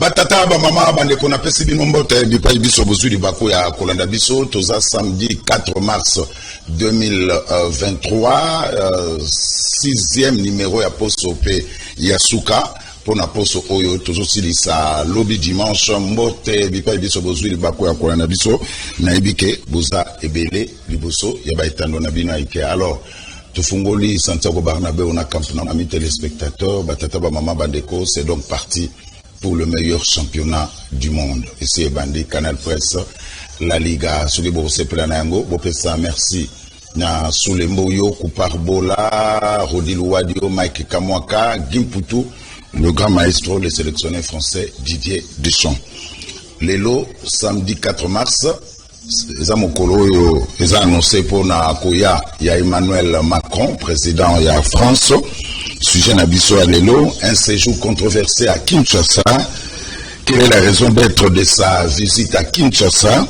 Batata ba mama bande kona pesi binombo te bipai biso bozuli bako ya kolanda biso toza samedi 4 mars 2023 6e numéro ya poso pe Yasuka pour na poso oyo tozo silisa lobby dimanche mbote bipai biso bozuli bako ya kolanda biso na ibike boza ebele liboso ya baitando na bino ike. Alors tufungoli Santiago Barnabé on a campement amis téléspectateurs batata ba mama bandeko, c'est donc parti pour le meilleur championnat du monde. Ici Bandi, Canal Presse, La Liga, Soulibo Seplanango, Bopesa, merci. Na Soulembo Yo, Koupar Bola, Rodilou Wadio, Mike Kamwaka, Gimputu, le grand maestro, le sélectionneur français Didier Deschamps. Lelo, samedi 4 mars, les Amokolo, ils ont annoncé pour na Koya, il y a Emmanuel Macron, président de la France. Sujet Nabiso Alelo, un séjour controversé à Kinshasa. Quelle est la raison d'être de sa visite à Kinshasa?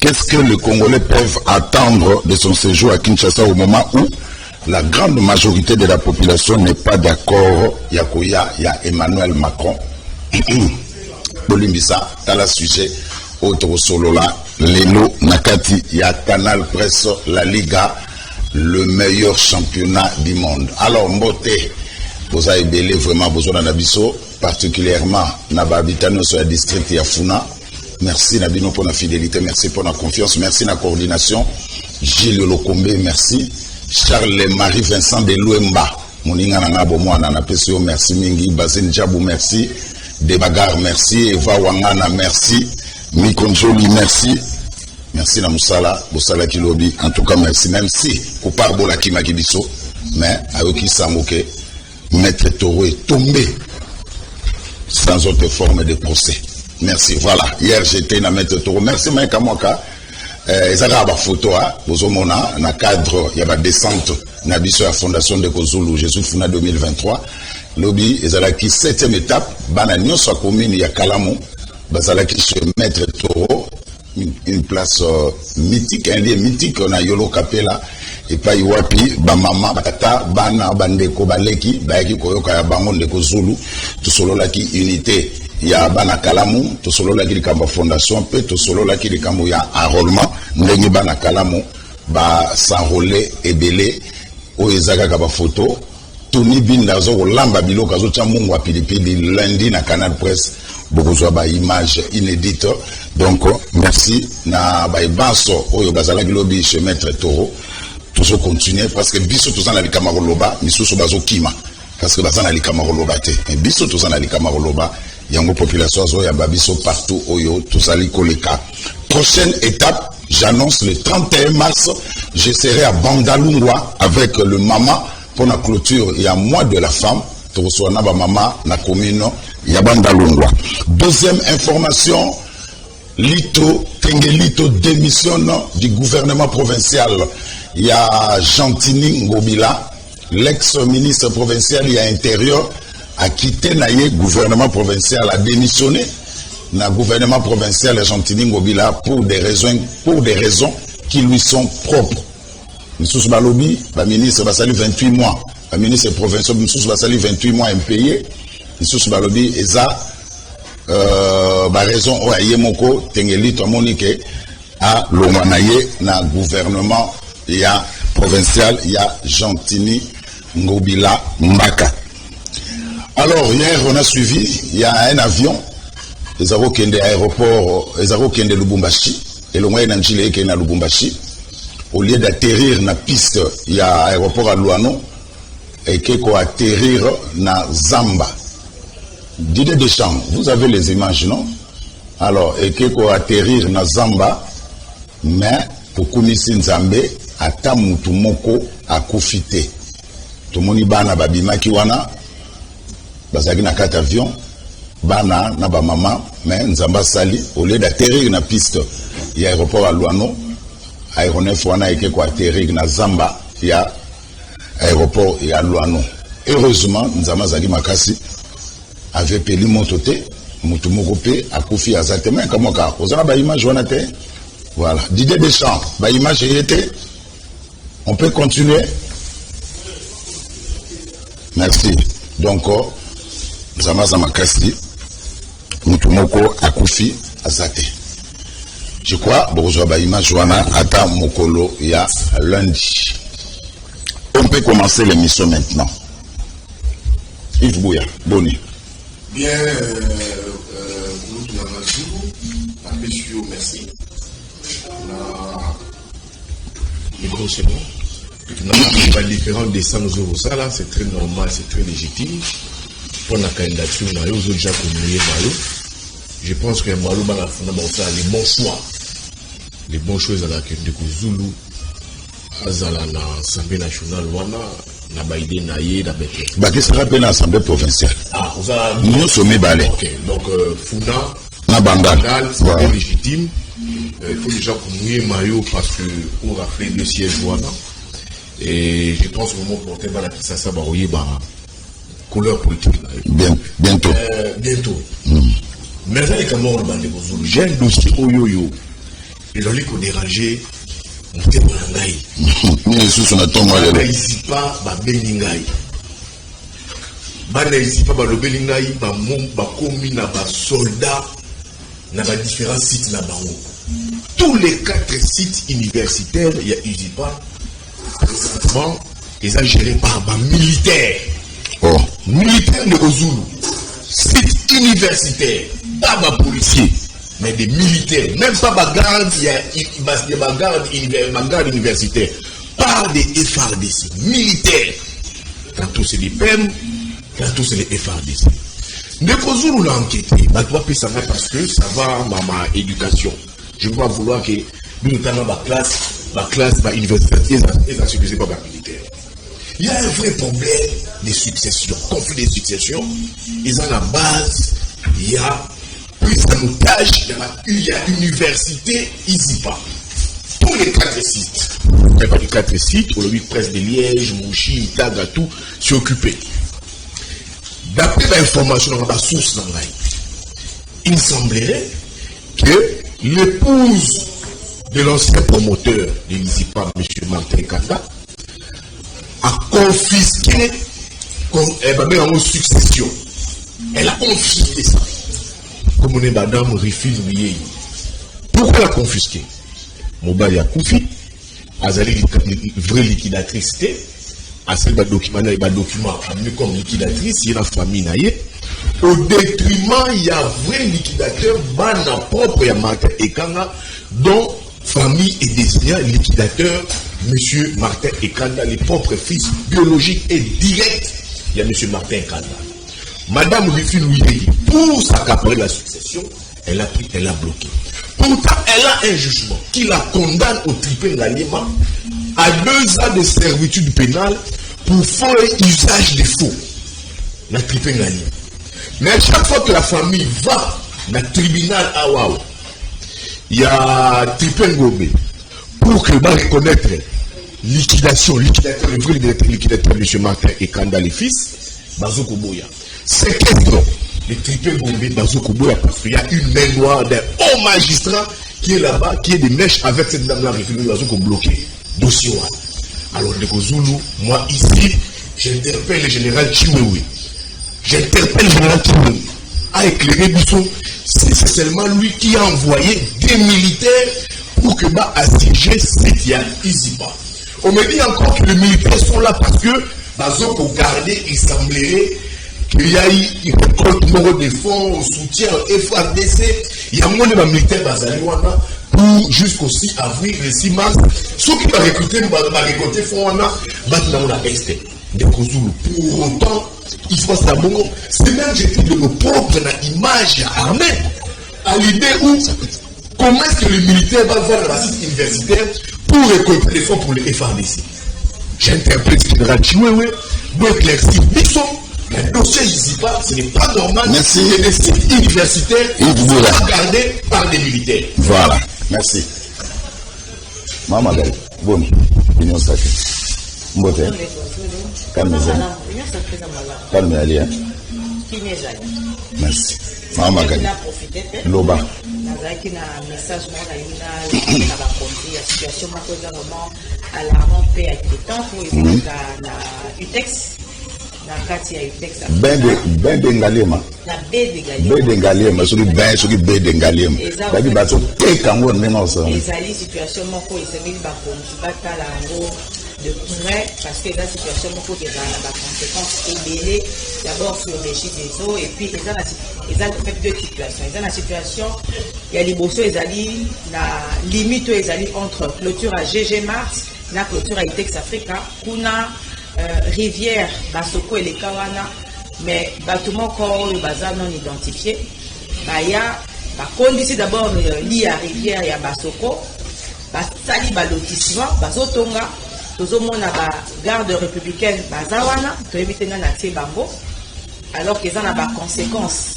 Qu'est-ce que les Congolais peuvent attendre de son séjour à Kinshasa au moment où la grande majorité de la population n'est pas d'accord? Yakoya, il y a Emmanuel Macron. Bolimbisa, t'as le sujet. Autre solola, Lelo Nakati, il y a Canal Presse, La Liga, le meilleur championnat du monde. Alors, Mbote, vous avez belé vraiment besoin d'Abisso, particulièrement Nababitano sur le district Yafuna. Merci Nabino pour la fidélité, merci pour la confiance, merci la coordination. Gilles Lokombe, merci. Charles-Marie Vincent de Louemba, Moninga Nangabo Moana, PCO, merci. Mingi Bazen Djabou, merci. Debagar, merci. Eva Wangana, merci. Mikonjoli, merci. Merci na Moussala, Moussala Kilobi. En tout cas, merci. Même si, au parbola qui m'a dit mais avec qui s'amoque, Maître Toro est tombé sans autre forme de procès. Merci. Voilà. Hier, j'étais dans Maître Toro. Merci, Maître Kamwaka. Ils avaient une photo, vous avez un cadre, il y a une descente, dans la fondation de Kozulu, Jésus Funa 2023. Lobby, ils avaient qui 7e étape, Banagnon, soit commune, il y a Kalamou, Bazalaki chez Maître Toro. Une place mythique, un lieu mythique, on a Yolo Kapela, et pas Iwapi, Bamama, Batata, Bana, Bandeko, Baleki, Baeki, Koyoka, Yabangon, Deko Zulu, tout solo la qui unité, il y a Bana Kalamu, tout solo la qui de Kamba Fondation, peut tout solo la qui de Kamba ya enrôlement, Nengi Bana Kalamu, ba s'enrôler et belé, Oezaga Kaba photo, Tony Bindazo, Lamba Bilo, Kazo Chamungwa Pilipili, lundi na Canal Presse, beaucoup de images inédites. Donc, merci. Na Baïbanso, Oyo Bazala Gilobi, chez Maître Toro. Tout ça continue parce que Bisso, tout ça, n'a pas Loba, Missou Bazo Kima. Parce que Bazana n'a pas Loba. Mais Bisso, tout ça, n'a pas Loba. Il y a une population, il y a Babisso partout, Oyo, tout ça, l'Ikoleka. Prochaine étape, j'annonce le 31 mars, je serai à Bandalungwa avec le Mama pour la clôture. Il y a mois de la femme. Toursoana Mama, la commune, Yabandalungwa. Deuxième information, Lito, Tengelito démissionne du gouvernement provincial. Il y a Gentini Ngobila, l'ex-ministre provincial, il y a intérieur, a quitté le gouvernement provincial, a démissionné. Le gouvernement provincial, Gentini Ngobila, pour des raisons qui lui sont propres. M. Balobi, le ministre va saluer 28 mois. Le ministre provincial, M. Bassali, 28 mois impayés. M. Balobi, et ça, raison, Yemoko, Tengeli, Tomonike, à l'Omanaye, na gouvernement, il y a provincial, il y a Gentini, Ngobila, Mbaka. Alors, hier, on a suivi, il y a un avion, les Arokende aéroport, les Arokende Lubumbashi, et le moyen d'Angile qui est à Lubumbashi. Au lieu d'atterrir dans la piste, il y a aéroport à Luano, et qui peut atterrir dans Zamba. Didier Deschamps, vous avez les images, non? Alors, et qui peut atterrir dans Zamba, mais pour Kumisi Nzambe, à Tamutumoko, à Kofite. Tout le monde bana babima kiwana, bazaki na 4 avions, bana na ba mama, mais Nzamba sali, au lieu d'atterrir dans la piste, il y a aéroport à Luano, aéronef wana et qui peut atterrir dans Zamba, il y a aéroport et à Luano. Heureusement, Nzama Zagi Makasi avait payé mon toté, Moutoumouropé, à Koufi Azatema, comme on a. Vous avez une image, voilà. Didier Deschamps, l'image était. On peut continuer. Merci. Donc, Nzama Makasi, Mutumoko akufi azate. Je crois, Bourgeois image wana ata mokolo ya lundi. On peut commencer l'émission maintenant. Yves Bouya, Boni. Bien, messieurs, merci. Les gros c'est bon. La différence des 100 euros, ça là, c'est très normal, c'est très légitime. Pour la candidature, je pense que Malo va les bons choix. Les bons choix à la Zulu, à l'Assemblée nationale, na baïdé naïe, na bête. Bah, qu'est-ce que ça rappelle l'Assemblée provinciale? Ah, vous avez. Nous sommes balais. Ok, donc, Funa, na Bandal, c'est légitime. Il faut déjà qu'on maillot parce que on rappelle le siège voilà. Et je pense que mon porté va la ça va rouiller couleur politique. Bientôt. Bientôt. Mais là, j'ai un dossier au yo-yo. Et là, il faut déranger. On fait un gaï. Mais sous on attend moi. Bah, ici pas, bah, beningaï. Bah, ici pas, bah, le beningaï, bah, mon, bah, commis, bah, soldat, na bah, différents sites, na bah, tous les 4 sites universitaires, il y a UZIPA, présentement, ils sont gérés par bah, militaires. Oh. Militaires de Ozulu. Sites universitaires, pas bah, policiers, mais des militaires. Même pas bah, garde, il y a bah, garde universitaire. Pas des FRDC. Militaires. Tantôt c'est des PEM, tantôt c'est les FRDC. De Kozulu l'a enquêté, bah, toi, ça va parce que ça va ma éducation. Je ne vais pas vouloir que nous, notamment ma classe, ma université, et ça suffisait pas ma militaire. Il y a un vrai problème de succession, conflit de succession. Ils ont la base, il y a prise en otage, il y a université, ISIPA. Tous les 4 sites. Il n'y a pas les 4 sites, on a eu presse de Liège, Mouchi, Itaga, tout, c'est occupé. D'après l'information dans la source dans la il semblerait que l'épouse de l'ancien promoteur de l'ISIPA, M. Martin Kanda, a confisqué en succession. Elle a confisqué ça. Comme on est madame Rifil Miyei. Pourquoi elle a confisqué? Mobali a Koufi, Azali vraie liquidatrice, à ce document, amené comme liquidatrice, il y a la famille naïe. Au détriment, il y a vrai liquidateur, bana propre à Martin Ekanga, dont famille est désigné liquidateur, M. Martin Ekanda, les propres fils biologiques et directs, il y a M. Martin Ekanda. Madame Rufine Louis, pour s'accaparer la succession, elle a pris, elle a bloqué. Pourtant, elle a un jugement qui la condamne au tripé Ngalima à 2 ans de servitude pénale pour faux et usage des faux. La tripé Ngalima. Mais à chaque fois que la famille va dans le tribunal à Waouh, il y a tripé Ngobé pour que va reconnaître liquidation, liquidateur, le vrai liquidateur M. Martin et Kanda les fils, Bazoko Boya. Séquestre les tripés Ngobé, Bazoko Boya, parce qu'il y a une main noire d'un haut magistrat qui est là-bas, qui est des mèches avec cette dame-là, Bazoko bloqué, dossier. Alors, de Kozulu, moi ici, j'interpelle le général Chiwewe. J'interpelle le général Chiwewe à éclairer Bissot. C'est seulement lui qui a envoyé des militaires pour que va assiéger Sétian Isipa. On me dit encore que les militaires sont là parce que Bazoko garder, il semblerait qu'il y a eu une récolte de fonds, au soutien FADC. Il y a moins de militaires Bazaliwana pour jusqu'au 6 avril, le 6 mars. Ceux qui vont recruter, vont récolter fonds, on a externe. Pour autant, il faut savoir, c'est même jeter de nos propres images armées à l'idée où comment est-ce que les militaires vont voir la site universitaire pour récolter les fonds pour les FADC. J'interprète ce général Chiwewe, pour éclaircir Bixon, le dossier ISIPA, ce n'est pas normal. Merci. Que les sites universitaires soient gardés par des militaires. Voilà, merci. Maman Gali, bon, union sacrée. Mbote, calme-toi. Calme-toi. Merci. Maman Gali. Loba. Nazaki na message na ba compris la situation moko vraiment alarmant pe inquiétant pour na UTEX na kati ya UTEX ben de Ngaliema na B de Ngaliema soki B de Ngaliema babi bato teka ngo ndenge osa ezali situation moko esengeli bakonzi batala yango de près parce que la situation moko ezala na baconséquences ebele d'abord sur le régie des eaux et puis eza en fait deux situations eza na situation ya liboso ezali na limite ezali entre clôture à GG Mars na clôture à UTEX Africa kuna rivière Basoko eleka wana mais bato moko oyo baza non identifié baya bakondisi d'abord li ya rivière ya Basoko basali balotissement bazotonga tozomona ba garde républicaine baza wana toyebi te ngana tie bango alors que eza na baconséquence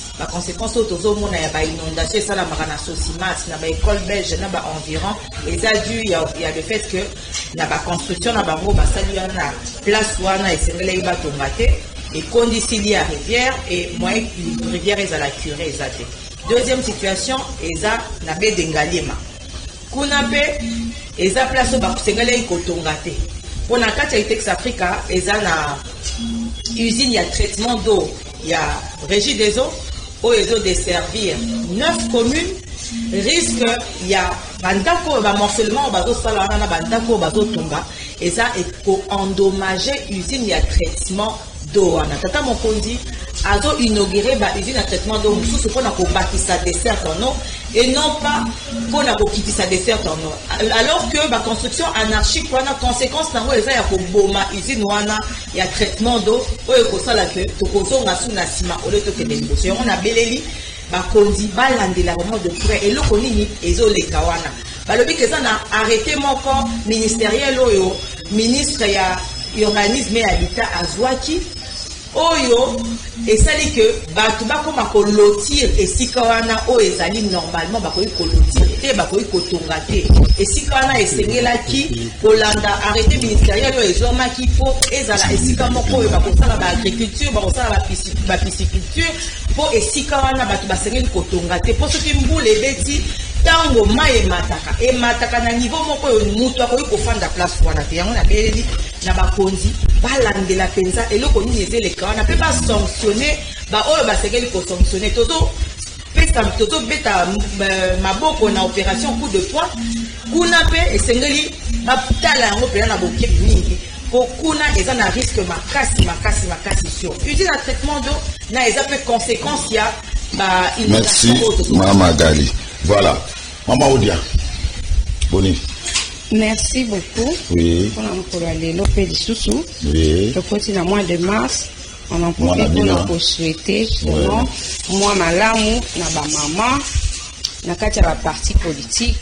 oyo tozomona ya bainondation esalamaka na Sosimat na baécole belge na baenviron eza dû ya le fait que na baconstruction na bango basali wana na place wana esengelaki batonga te ekondisi li ya rivière et moyen rivière ezala curé eza te. Deuxième situation eza na baie de Ngaliema kuna mpe eza place oyo basengelaki kotonga te mpo na kati ya UTEX Africa eza na usine ya traitement d'eau ya régie des eaux oyo ezodesservir 9 communes risque ya bandako oyo bamorcellement oyo bazosala wana na bandako oyo bazotonga eza ekoendommage usine ya traitement d'eau wana tata mokonzi azo-inauguré usine ya traitement d'eau mosusu mpona kobakisa desserte en eau et non pas mpona kokitisa desserte en eau alors que baconstruction anarchique wana conséquence nango eza ya koboma usine wana ya traitement d'eau oyo ekosala ke tokozonga su na nsima ole tokende liboso yango nabeleli bakonzi balandela vraiment de près eloko nini ezoleka wana balobi ke eza na arrêté moko ministériel oyo ministre ya urbanisme et habitat azwaki oyo esali que bato bakoma kolotir esika wana oyo ezali normalement bakoki kolotir te bakoki kotonga te esika wana esengelaki kolanda arrêté ministériel oyo ezomaki mpo ezala esika moko oyo bakosala baagriculture bakosala bapisciculture mpo esika wana bato basengeli kotonga te mpo soki mbula ebeti ntango mai emataka na niveau moko oyo mutu akoki kofanda place wana te yango nabeleli na bakonzi balandela mpenza eloko nini ezeleka wana mpe basanctionne baoyo basengeli kosanctionne tozobeta maboko na opération coup de poing kuna mpe esengeli batala yango mpena na bokebi mingi mpo kuna eza na risque makasi sur usine ya traitement d'eau na eza mpe conséquence ya merci Mama Gali. Voilà. Maman Odia. Boni. Merci beaucoup. Oui. Pour l'emploi l'opé du Soussou. Oui. Le côté dans mois de mars, on en profite pour souhaiter pour moi malamu na ba maman na kati ya parti politique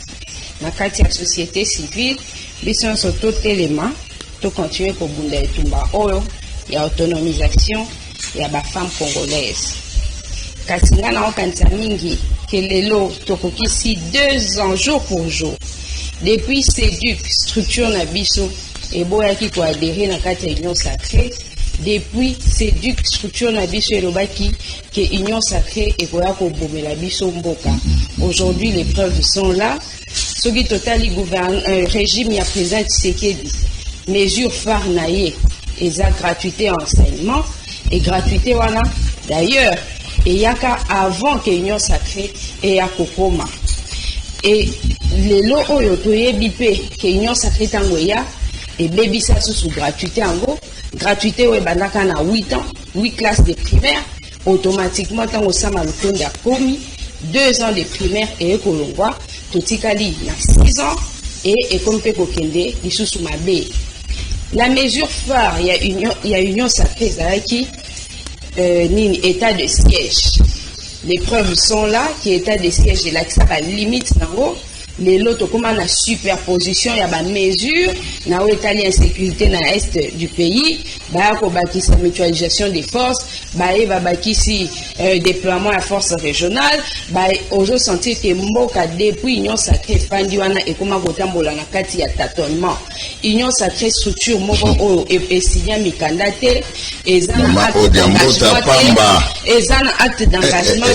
na kati ya société civile biso soto telema to continuer ko bunda etumba oyo ya autonomisation ya ba femmes congolaises. Kasinga na okanisa mingi kelelo tokokisi 2 ans jour pour jour depuis CEDUC structure na biso eboyaki ko adhérer na kati ya union sacrée depuis CEDUC structure na biso elobaki que union sacrée ekoya ko bomela biso mboka. Aujourd'hui les preuves sont là. Soki totali régime ya président Tshisekedi mesure phare na ye eza gratuité enseignement et gratuité wana d'ailleurs et yaka avant que union sacrée et ya kokoma et lelo oyo toyebi pe que union sacrée tango ya et bebisa sous gratuité ango gratuité oyo bandaka na 8 ans 8 classes de primaire automatiquement tango sama lukonda komi 2 ans de primaire et ekolongwa totikali na 6 ans et kompe kokende lisusu mabe. La mesure phare il y a union sacrée zaki ni état de siège. Les preuves sont là qui état de siège de l'accès à limite nango les lots comme la superposition il y a ba mesure na état insécurité na est du pays ba ko bakisa mutualisation des forces ba va bakisi déploiement à force régionale ba ozo sentir que mboka depuis union sacrée fandi wana et comment kotambola na kati ya tâtonnement union sacrée structure moko et signa mikandate ezana acte d'engagement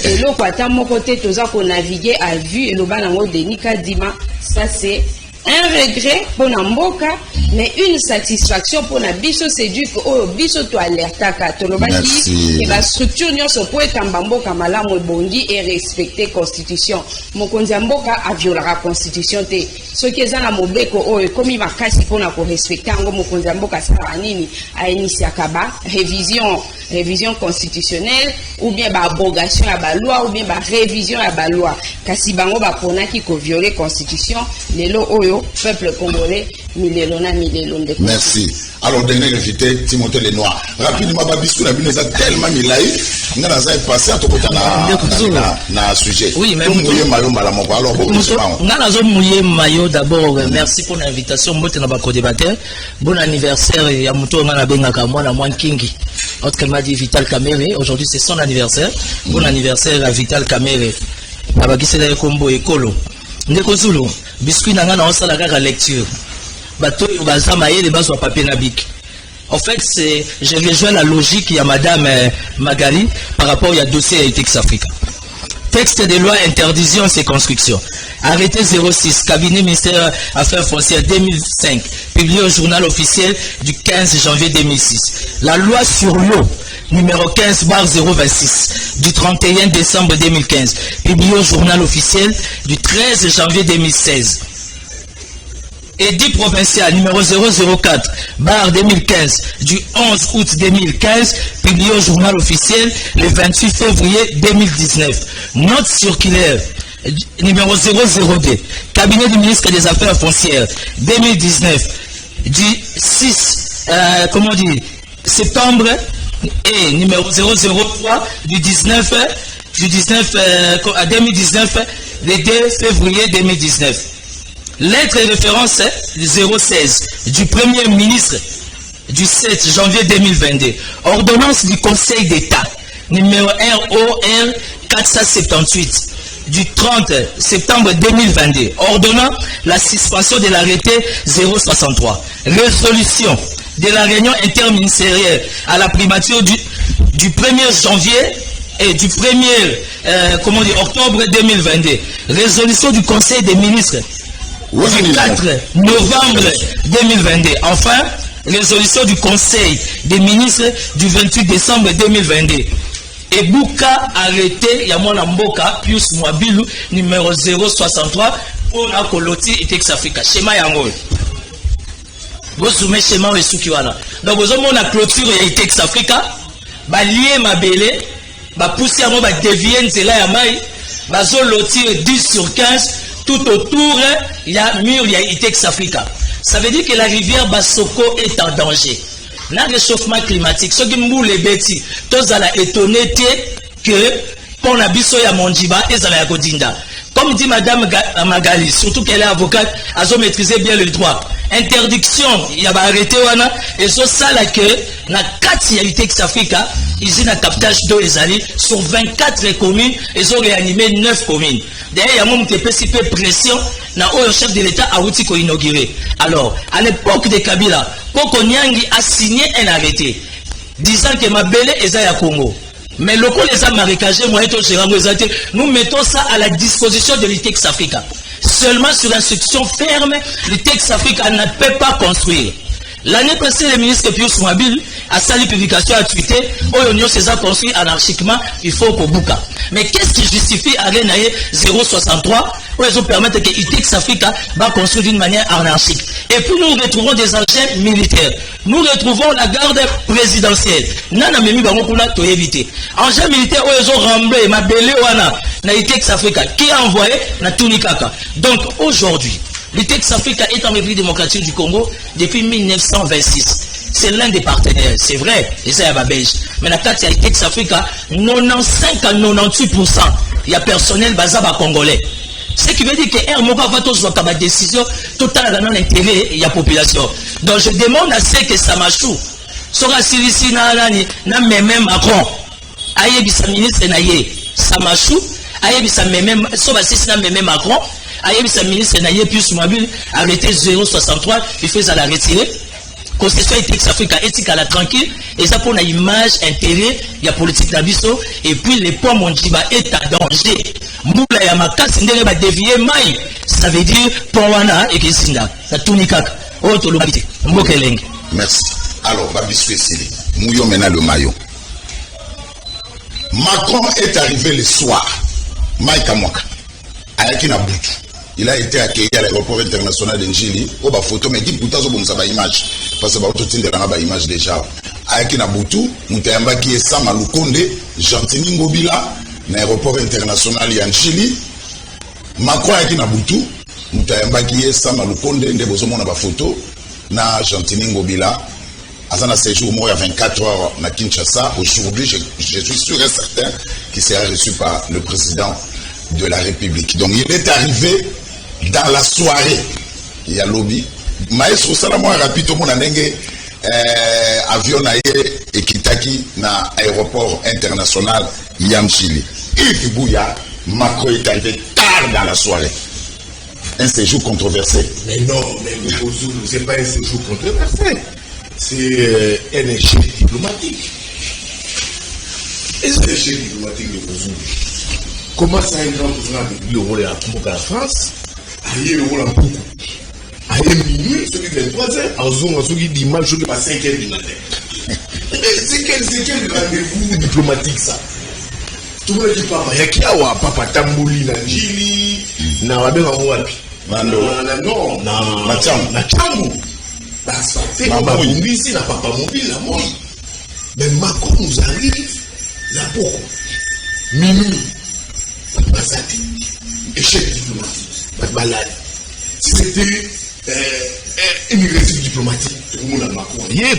et lo kwata moko te toza ko naviguer à vue et lo bana ngo Denis Kadima, ça c'est un regret pour Namboka, mais une satisfaction pour la biso, c'est du que oh biso to alerta katolobaki et la structure nyo so pour Kambamboka malamu bondi et respecter constitution. Mokonzi Mboka a violé la constitution te. Ce qui est dans la mobeko oh comme il va casser pour na ko respecter ngo Mokonzi Mboka sala nini a initié kaba révision constitutionnelle ou bien ba abrogation à ba loi ou bien ba révision à ba loi. Kasi bango ba pona ki ko violer constitution lelo oyo peuple congolais milelona milelonde. Merci. Alors dernier invité Timothée Lenoir. Rapidement babisou na bino za tellement milai ngana za passé à tokota na sujet. Oui, mais mouye mayo malamo alors ngana zo mouye mayo d'abord merci pour l'invitation mbote na ba co-débatteur. Bon anniversaire ya muto ngana bengaka mwana mwan kingi. Autrement dit Vital Kamerhe, aujourd'hui c'est son anniversaire. Bon anniversaire à Vital Kamerhe. Abakisela kombo ekolo. Ndeko Zulu, biscuit na ngana osala kaka lecture. Bato bazama yele bazwa papier na bic. En fait, je rejoins la logique de Madame Magali par rapport au dossier Itex Africa. Texte de loi interdisant ces constructions. Arrêté 06, cabinet ministère Affaires foncières 2005, publié au journal officiel du 15 janvier 2006. La loi sur l'eau, numéro 15/026, du 31 décembre 2015, publié au journal officiel du 13 janvier 2016. Édit provincial numéro 004/2015 du 11 août 2015, publié au journal officiel le 28 février 2019. Note circulaire numéro 002, cabinet du ministre des Affaires foncières 2019 du 6 septembre et numéro 003 du 19 à 2019 le 2 février 2019. Lettre de référence 016 du Premier ministre du 7 janvier 2022. Ordonnance du Conseil d'État numéro ROR 478 du 30 septembre 2022. Ordonnant la suspension de l'arrêté 063. Résolution de la réunion interministérielle à la primature du 1er janvier et du 1er octobre 2022. Résolution du Conseil des ministres du 4 novembre 2022. Enfin, résolution du Conseil des ministres du 28 décembre 2022. Et Bouka arrêté Yamona Mboka Pius Mwabilu numéro 063 pour la Koloti Itex Africa. Schéma Yango. Vous soumettez schéma et Sukiwana. Donc vous avez la clôture et Itex Africa. Ba lié ma belé. Ba pousser à moi ba dévier nzela ya mai. Ba zoloti 10 sur 15. Tout autour, il y a mur, il y a Itex Africa. Ça veut dire que la rivière Bassoko est en danger. Le réchauffement climatique, ce qui me bêtis, tous à la étonné que pour la biso ya Mondiba et à la Godinda. Comme dit Madame Magali, surtout qu'elle est avocate, elle a maîtrisé bien le droit. Interdiction, il y a arrêté et c'est ça là que na 4 Itex Africa, ils ont un captage d'eau sur 24 communes, ils ont réanimé 9 communes. D'ailleurs, il y a un petit peu de pression, le chef de l'État a outil qu'on inauguré. Alors, à l'époque de Kabila, Koko Nyangi a signé un arrêté disant que Mabele est à Congo. Mais le coup les a marécagés, nous mettons ça à la disposition de l'Itex Africa. Seulement sur instruction ferme, l'Itex Africa ne peut pas construire. L'année passée, le ministre Pius Mwabilu a sali publication à Twitter, Oyonyo s'est construit anarchiquement, il faut pour Bouka. Mais qu'est-ce qui justifie à Renaye 063 où ils ont permis que Itex Africa va construire d'une manière anarchique. Et puis nous retrouvons des engins militaires. Nous retrouvons la garde présidentielle. Nana Memi Bangokuna to éviter. Engins militaires où ils ont ramblé, ma belé wana, na Itex Africa, qui a envoyé na Tunikaka. Donc aujourd'hui, l'Itex Africa est en République démocratique du Congo depuis 1926. C'est l'un des partenaires, c'est vrai, et ça y a belge. Mais la carte Itex Africa, 95 à 98%, il y a personnel bazaba congolais. Ce qui veut dire que Hermoka va tous avoir des décisions tout à l'heure dans l'intérêt et la population. Donc je demande à ce que Samachou sera ici na même Macron. Aïe bisa ministre naïe Samachou, aïe bisa même soba si na même Macron. Aïe bisa ministre naïe Pius Mwabilu arrêté 063, il fait à la retirer. Concession Itex Africa éthique à la tranquille et ça pour une image intérêt il y a politique d'Abisso et puis les points Mondiba est à danger. Moula ya makasi ndenge ba dévier mai Ça veut dire Ponwana et Kisinda. Ça tourne kaka. Autre localité. Mbokeleng. Merci. Alors, Babisou Essili, Mouyo mena le maillot. Macron est arrivé le soir. Maïka Mwaka. Ayaki na Boutou. Il a été accueilli à l'aéroport international d'Njili. Oh, bah, photo, mais dit Bouta, so, bon, ça va image. Parce que, bah, tout le temps, il image déjà. Ayaki na Boutou, Moutayamba qui est Sama Lukonde, Gentini Ngobila, l'aéroport international d'Njili. Macron ayaki na Boutou, Moutayamba qui est Sama Lukonde, Ndebozo, mon photo, na Gentini Ngobila. À un séjour, moi, il y a 24 heures à Kinshasa. Aujourd'hui, je suis sûr et certain qu'il sera reçu par le président de la République. Donc, il est arrivé dans la soirée. Il y a lobby. Maestro Salamo rapide, tout le monde a avion et Kitaki na aéroport international Yamchili. Et puis, Bouya, Macron est arrivé tard dans la soirée. Un séjour controversé. Mais non, mais ce n'est pas un séjour controversé. C'est un échec diplomatique. Et c'est un échec diplomatique de Bozou. Comment ça, un grand président de l'Euro à la France, aïe, l'Euro à beaucoup. Aïe, minuit, ceux qui viennent 3 heures, en zone, ceux qui dimanche, ceux qui passent 5 heures du matin. C'est quel rendez-vous diplomatique ça? Tout le monde dit papa, il y a qui a papa Tambouli, Nanjili, Nawabe Wapi. Non, Nachambu. C'est comme ici, n'a pas mobile, la moi. Mais Macron nous arrive, là beaucoup. Minuit, Basati, échec diplomatique, malade. Si c'était une réussite diplomatique, tout le monde a Macron. Il y a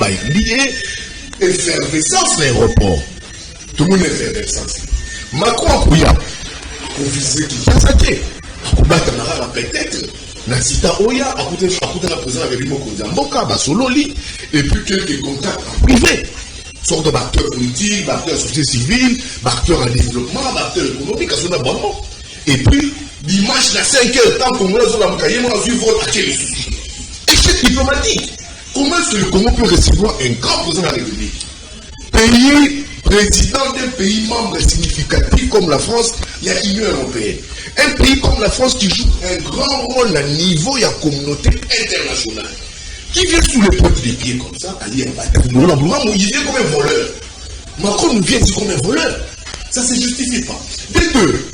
effervescence à l'aéroport. Tout le monde est effervescence. Macron a pris pour viser qui a saqué. Peut-être. Nasita Oya, à côté de la présidente avec Moko Zamboka, Basololi, et puis quelques contacts privés. Sorte d'acteurs politiques, d'acteurs société civile, d'acteurs en développement, d'acteurs économiques, à son abonnement. Et puis, dimanche, à 5 heures, tant qu'on a sur la Moukaïe, on a vu votre accueil. Échec diplomatique. Comment est-ce que le Congo peut recevoir un grand président de la République? Pays, président d'un pays membre significatif comme la France, il y a l'Union européenne. Un pays comme la France qui joue un grand rôle à niveau de la communauté internationale. Qui vient sous les pointes des pieds comme ça, il vient comme un voleur. Macron nous vient ici comme un voleur. Ça ne se justifie pas. Des deux,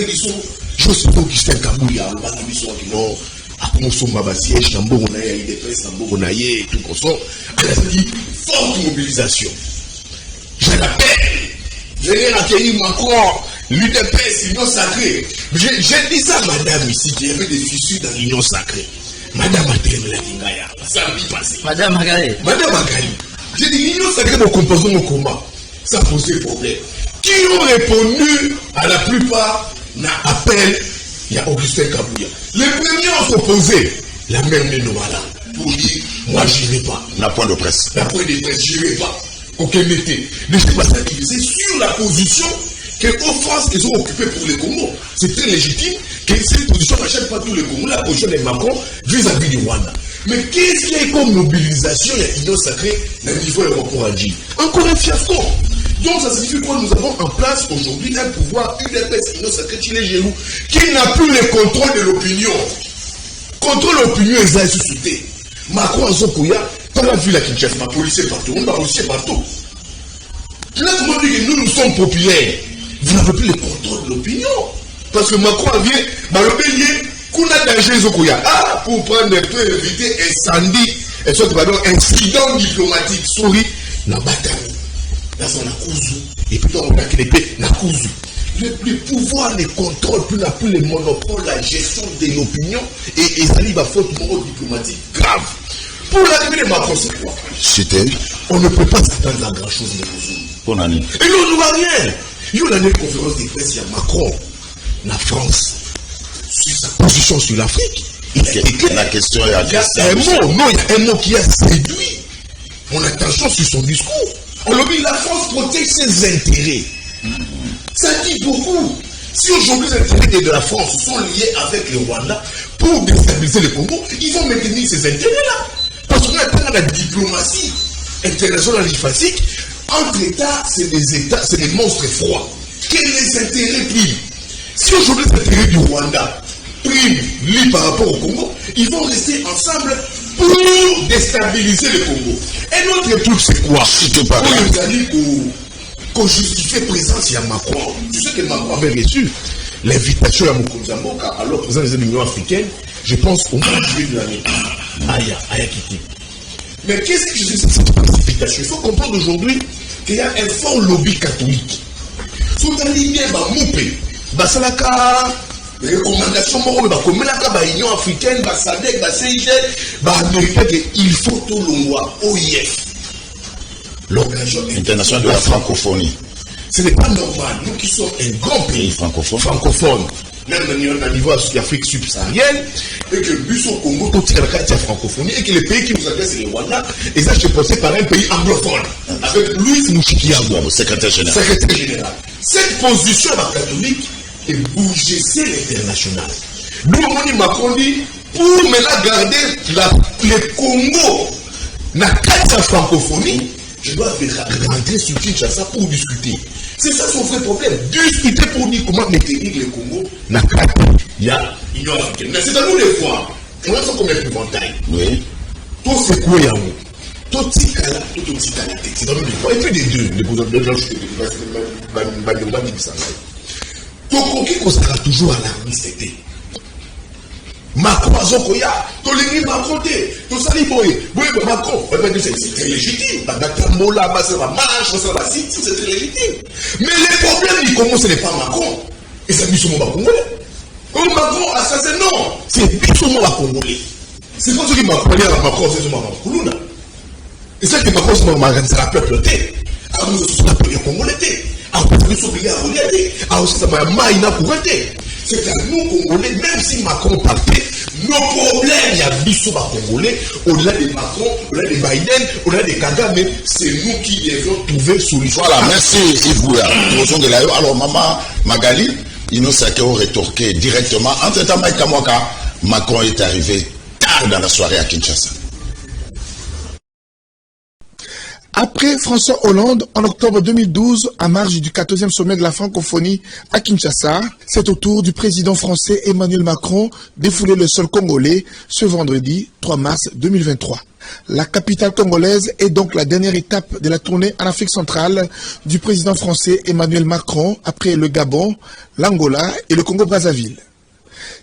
ils sont, je sais pas qui c'est un Kabouya, ils sont qui non, après on sommes à siège, on a eu des presses, on a eu tout comme ça. Elle a dit forte mobilisation. Je l'appelle. Venir accueillir Macron. L'UDPS, l'Union sacrée. J'ai dit ça, madame, ici, qu'il y avait des fissures dans l'Union sacrée. Madame Atel Lingaya, ça a passé. Madame Magali. Madame Magali. J'ai dit l'Union sacrée de composants au combat. Ça posait problème. Qui ont répondu à la plupart n'a appel, il y a Augustin Kabouya. Les premiers ont s'opposé. La même Nénoala. Pour dire, moi, je n'irai pas. La point de presse. La point de presse, je n'irai pas. Aucun était. Mais je ne sais pas s'activiser sur la position que aux France, ils ont occupé pour les Congo. C'est très légitime que cette position n'achète pas tous les Congo. La position de Macron vis-à-vis du Rwanda. Mais qu'est-ce qu'il y a comme mobilisation il y a l'Union sacrée dans le niveau européen? Encore un fiasco. Donc ça signifie quoi? Nous avons en place aujourd'hui un pouvoir UDPS, Union sacrée, Chile-Gélou, qui n'a plus le contrôle de l'opinion. Contrôle l'opinion, ils ont suscité. Macron en Zokoya, quand on a vu la Kinshasa, ma policier partout, on a policier partout. Là, tout le monde dit que nous sommes populaires. Vous n'avez plus le contrôle de l'opinion. Parce que Macron vient, le pays, qu'on a danger Zokoya. Ah, pour prendre un peu, éviter incendie, et soit incident diplomatique, souris, la bataille. Là, c'est la Kouzou. Et puis, on a créé la Kouzou. Le pouvoir ne contrôle plus, n'a plus le monopole, la gestion de l'opinion, et ils arrivent à faute morale diplomatique grave. Pour l'arrivée de Macron, c'est quoi? On ne peut pas s'attendre à grand chose de Kouzou. Bonne année. Et nous, on ne voit rien. Il y a une conférence de presse, il y a Macron, la France, sur sa position sur l'Afrique. Il a été clair. La question est il y a un mot, non, il y a un mot qui a séduit mon attention sur son discours. Alors, la France protège ses intérêts. Ça dit beaucoup. Si aujourd'hui les intérêts de la France sont liés avec le Rwanda pour déstabiliser le Congo, ils vont maintenir ces intérêts-là. Parce qu'on a la diplomatie internationale antifacique. Entre États, c'est des monstres froids. Quels sont les intérêts privés? Si aujourd'hui les intérêts du Rwanda prime par rapport au Congo, ils vont rester ensemble pour déstabiliser le Congo. Et notre truc, c'est quoi? Qu'on justifie présence, il y a Macron. Tu sais que Macron avait reçu l'invitation à Mokonza Mboka, alors président de l'Union africaine, je pense au mois de juillet de l'année. Aya quitté. Mais qu'est-ce que c'est cette précipitation? Il faut comprendre aujourd'hui qu'il y a un fort lobby catholique. Sous la ligne, Moupé, Basalaka, recommandation, l'Union africaine, SADC, CIG, Américain, il faut tout l'ONUA, OIF. L'Organisation internationale de la francophonie. Ce n'est pas normal, nous qui sommes un grand pays francophone, même au niveau de l'Afrique subsaharienne, et que le but au Congo, tout tire la carte de la francophonie, et que les pays qui nous adressent, c'est le Rwanda, et ça, je suis passé par un pays anglophone, avec Louis Mouchikiabo, secrétaire général. Cette position la catholique est bougée, c'est l'international. Nous, on Macron dit, pour maintenant garder le Congo, dans la carte de la francophonie, je dois rentrer sur Kinshasa pour discuter. C'est ça son vrai problème. Discuter pour dire comment maintenir le Congo. Il y a l'Union africaine. Mais c'est à nous de voir. On a fait comme un épouvantail. Oui. Tout c'est quoi, Yahoo? Tout c'est cala, tout c'est cala. C'est à nous de voir. Et puis des deux, les besoins de l'ange, tout qui sera toujours alarmiste. Macron Azokoya, Tolingi Macron, tout ça, Macron, c'est très légitime. C'est très légitime. Mais le problème du Congo, ce n'est pas Macron. Et c'est Bissou Mouba Congolais. Comme Macron, assassin, non. C'est Bissou Mouba Congolais. C'est pas ce qui Macron est à Macron, c'est Mouba Congolais. Et c'est que Macron, c'est la peuple. Alors, nous sommes appelés Congolais. Alors, nous sommes obligés à regarder. Alors, c'est ma maïna pour aider. C'est qu'à nous, Congolais, même si Macron partait, nos problèmes, il y a Bissou Congolais, au-delà de Macron, au-delà de Biden, au-delà de Kagame, c'est nous qui devons trouver solution. Voilà, merci Yves. Alors, Maman Magali, ils nous ont rétorqué directement. Entre-temps, Macron est arrivé tard dans la soirée à Kinshasa. Après François Hollande, en octobre 2012, à marge du 14e sommet de la francophonie à Kinshasa, c'est au tour du président français Emmanuel Macron de fouler le sol congolais ce vendredi 3 mars 2023. La capitale congolaise est donc la dernière étape de la tournée en Afrique centrale du président français Emmanuel Macron après le Gabon, l'Angola et le Congo-Brazzaville.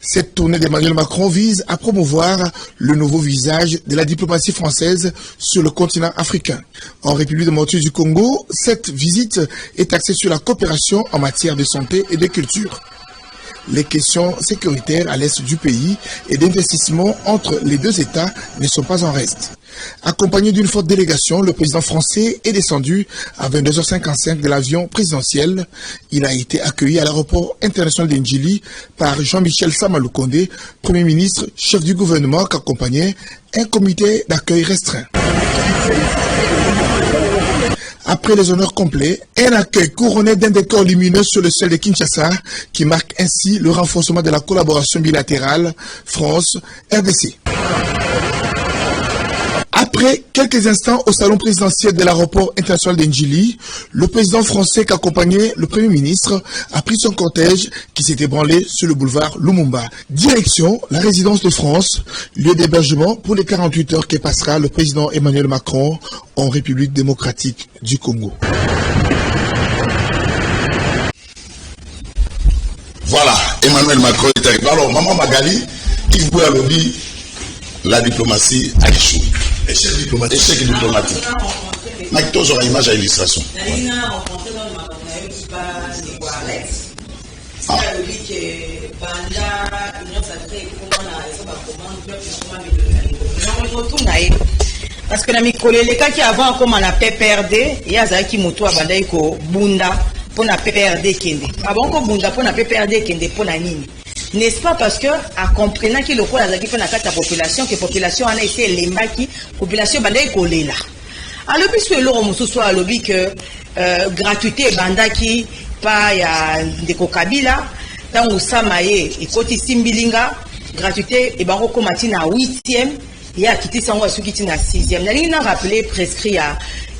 Cette tournée d'Emmanuel Macron vise à promouvoir le nouveau visage de la diplomatie française sur le continent africain. En République démocratique du Congo, cette visite est axée sur la coopération en matière de santé et de culture. Les questions sécuritaires à l'est du pays et d'investissement entre les deux États ne sont pas en reste. Accompagné d'une forte délégation, le président français est descendu à 22h55 de l'avion présidentiel. Il a été accueilli à l'aéroport international d'Ndjili par Jean-Michel Samaloukonde, Premier ministre, chef du gouvernement, qui accompagnait un comité d'accueil restreint. Après les honneurs complets, un accueil couronné d'un décor lumineux sur le sol de Kinshasa qui marque ainsi le renforcement de la collaboration bilatérale France-RDC. Après quelques instants au salon présidentiel de l'aéroport international d'Ndjili, le président français qui accompagnait le Premier ministre a pris son cortège qui s'est ébranlé sur le boulevard Lumumba. Direction la résidence de France, lieu d'hébergement pour les 48 heures que passera le président Emmanuel Macron en République démocratique du Congo. Voilà, Emmanuel Macron est arrivé. Alors, Maman Magali, Yves Bouya le dit, la diplomatie a échoué. Échec diplomatique. Mike Toz aura image à illustration. Parce que na mikolo elekaki avant comme na PPRD ya zaki moto abandai ko bunda pona PPRD kende avant ko bunda pona PPRD kende pona nini, n'est-ce pas? Parce que à comprenant que le rôle azaki pona kata population que population a été lembaki population bandai ko lela alors puisque l'oro mosusu a lobby que gratuité bandaki pa ya ndeko Kabila tango samaye ekoti simbilinga gratuité et bako komati na 8e. Il y a quitté son soukiti na 6e. N'a rien rappelé prescrit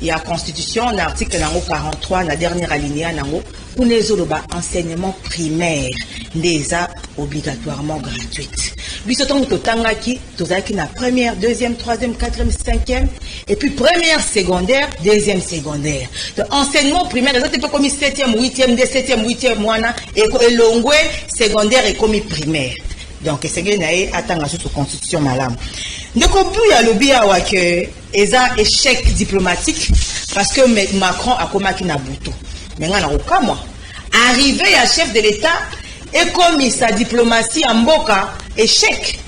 il y a constitution na article nango 43 na dernière alinéa nango pour les oloba enseignement primaire déjà obligatoirement gratuite. Bisoton totangaki tozaki na première, deuxième, troisième, quatrième, cinquième et puis première secondaire, deuxième secondaire. Donc enseignement primaire c'est pas comme 7e, 8e, 17e, 8e moana et longwe secondaire et comme primaire. Donc c'est que naé atanga sous constitution malam. Ndeko buya lobi awa que eza échec diplomatique parce que Macron a komaki na buto. Menga na okamwa arrivé à chef de l'État et commis sa diplomatie en mboka échec.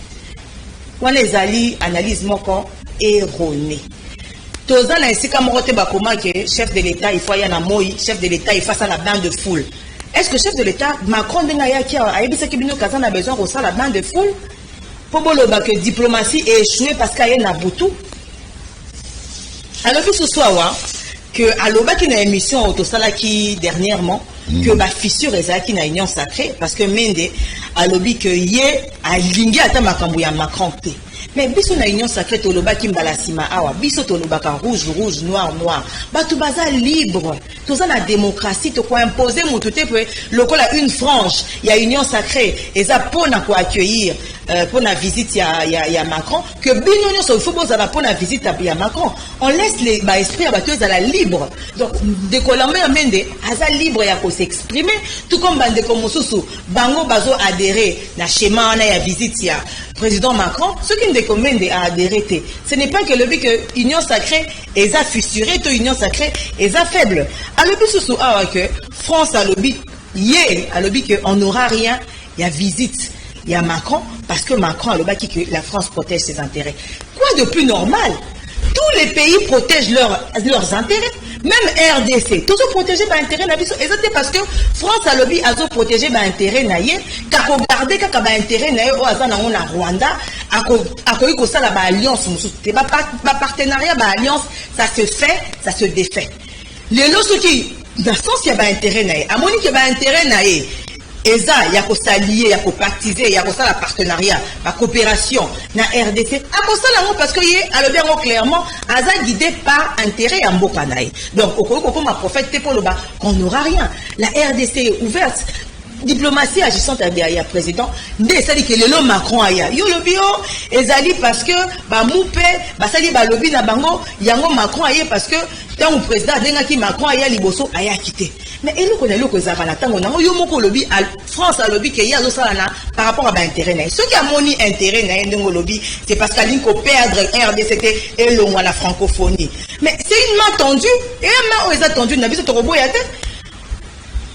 Wana ezali analyse moko erronée. Toza na esika moko te bakoma que chef de l'État il faut ya na moi, chef de l'État il face à la bande de foule. Est-ce que chef de l'État Macron denga ya ki a yebisa ki bino kazana a besoin de la bande de foule pour boloba que diplomatie est échouée parce qu'il y a na butu. Alors que ce soit que aloba ki na émission autosala ki dernièrement que ba fissure ezaki na union sacrée parce que Mende alobi que yé a lingi ata makambu ya Macron te. Mais biso na union sacrée toloba ki mbala sima awa biso toloba ka rouge rouge noir noir batu baza libre toza na démocratie to ko imposer mutu te pe lokola une frange ya union sacrée eza pona ko accueillir pour la visite ya Macron que bino nyo so faut bozala pour la visite ya Macron on laisse les ba esprit ya batu ezala libre donc de Colombe Mende aza libre ya ko s'exprimer tout comme bande ko mususu bango bazo adhérer na schéma na ya visite ya président Macron ce qui ne commande à adhérer ce n'est pas que le but que union sacrée est à fissuré to union sacrée est à faible à le but sous que France a le but hier à le but que on n'aura rien il y a visite il y a Macron parce que Macron a le but que la France protège ses intérêts quoi de plus normal tous les pays protègent leurs intérêts même RDC tous ont protégé par intérêt exactement parce que France a lobby a protégé par intérêt naïe car regarder quand ba intérêt naïe au hasard na Rwanda a ko ça la alliance c'est pas partenariat ba alliance ça se fait ça se défait les lorsque qui dans sens il y a ba intérêt naïe à moni que ba intérêt naïe eza ya ko s'allier ya ko pactiser ya ko ça la partenariat la coopération na RDC a ko ça là parce que yé a le bien clairement aza guidé par intérêt ya mboka naïe donc au comme prophète te pour le bas qu'on n'aura rien la RDC est ouverte diplomatie agissante ya président ndé ça dit que le Macron aya yo lobby ezali parce que ba moupe ba sali ba lobby na bango yango Macron aya parce que tant au président denga ki Macron aya liboso aya quitté mais et nous connaît le que ça va tango na yo moko lobby France a lobby que ya zo sala na par rapport à ba intérêt na ce qui a moni intérêt na ndongo lobby c'est parce qu'Aline ko perdre RDC et le la francophonie mais c'est une main tendue et une main aux attendus na biso to robo ya tête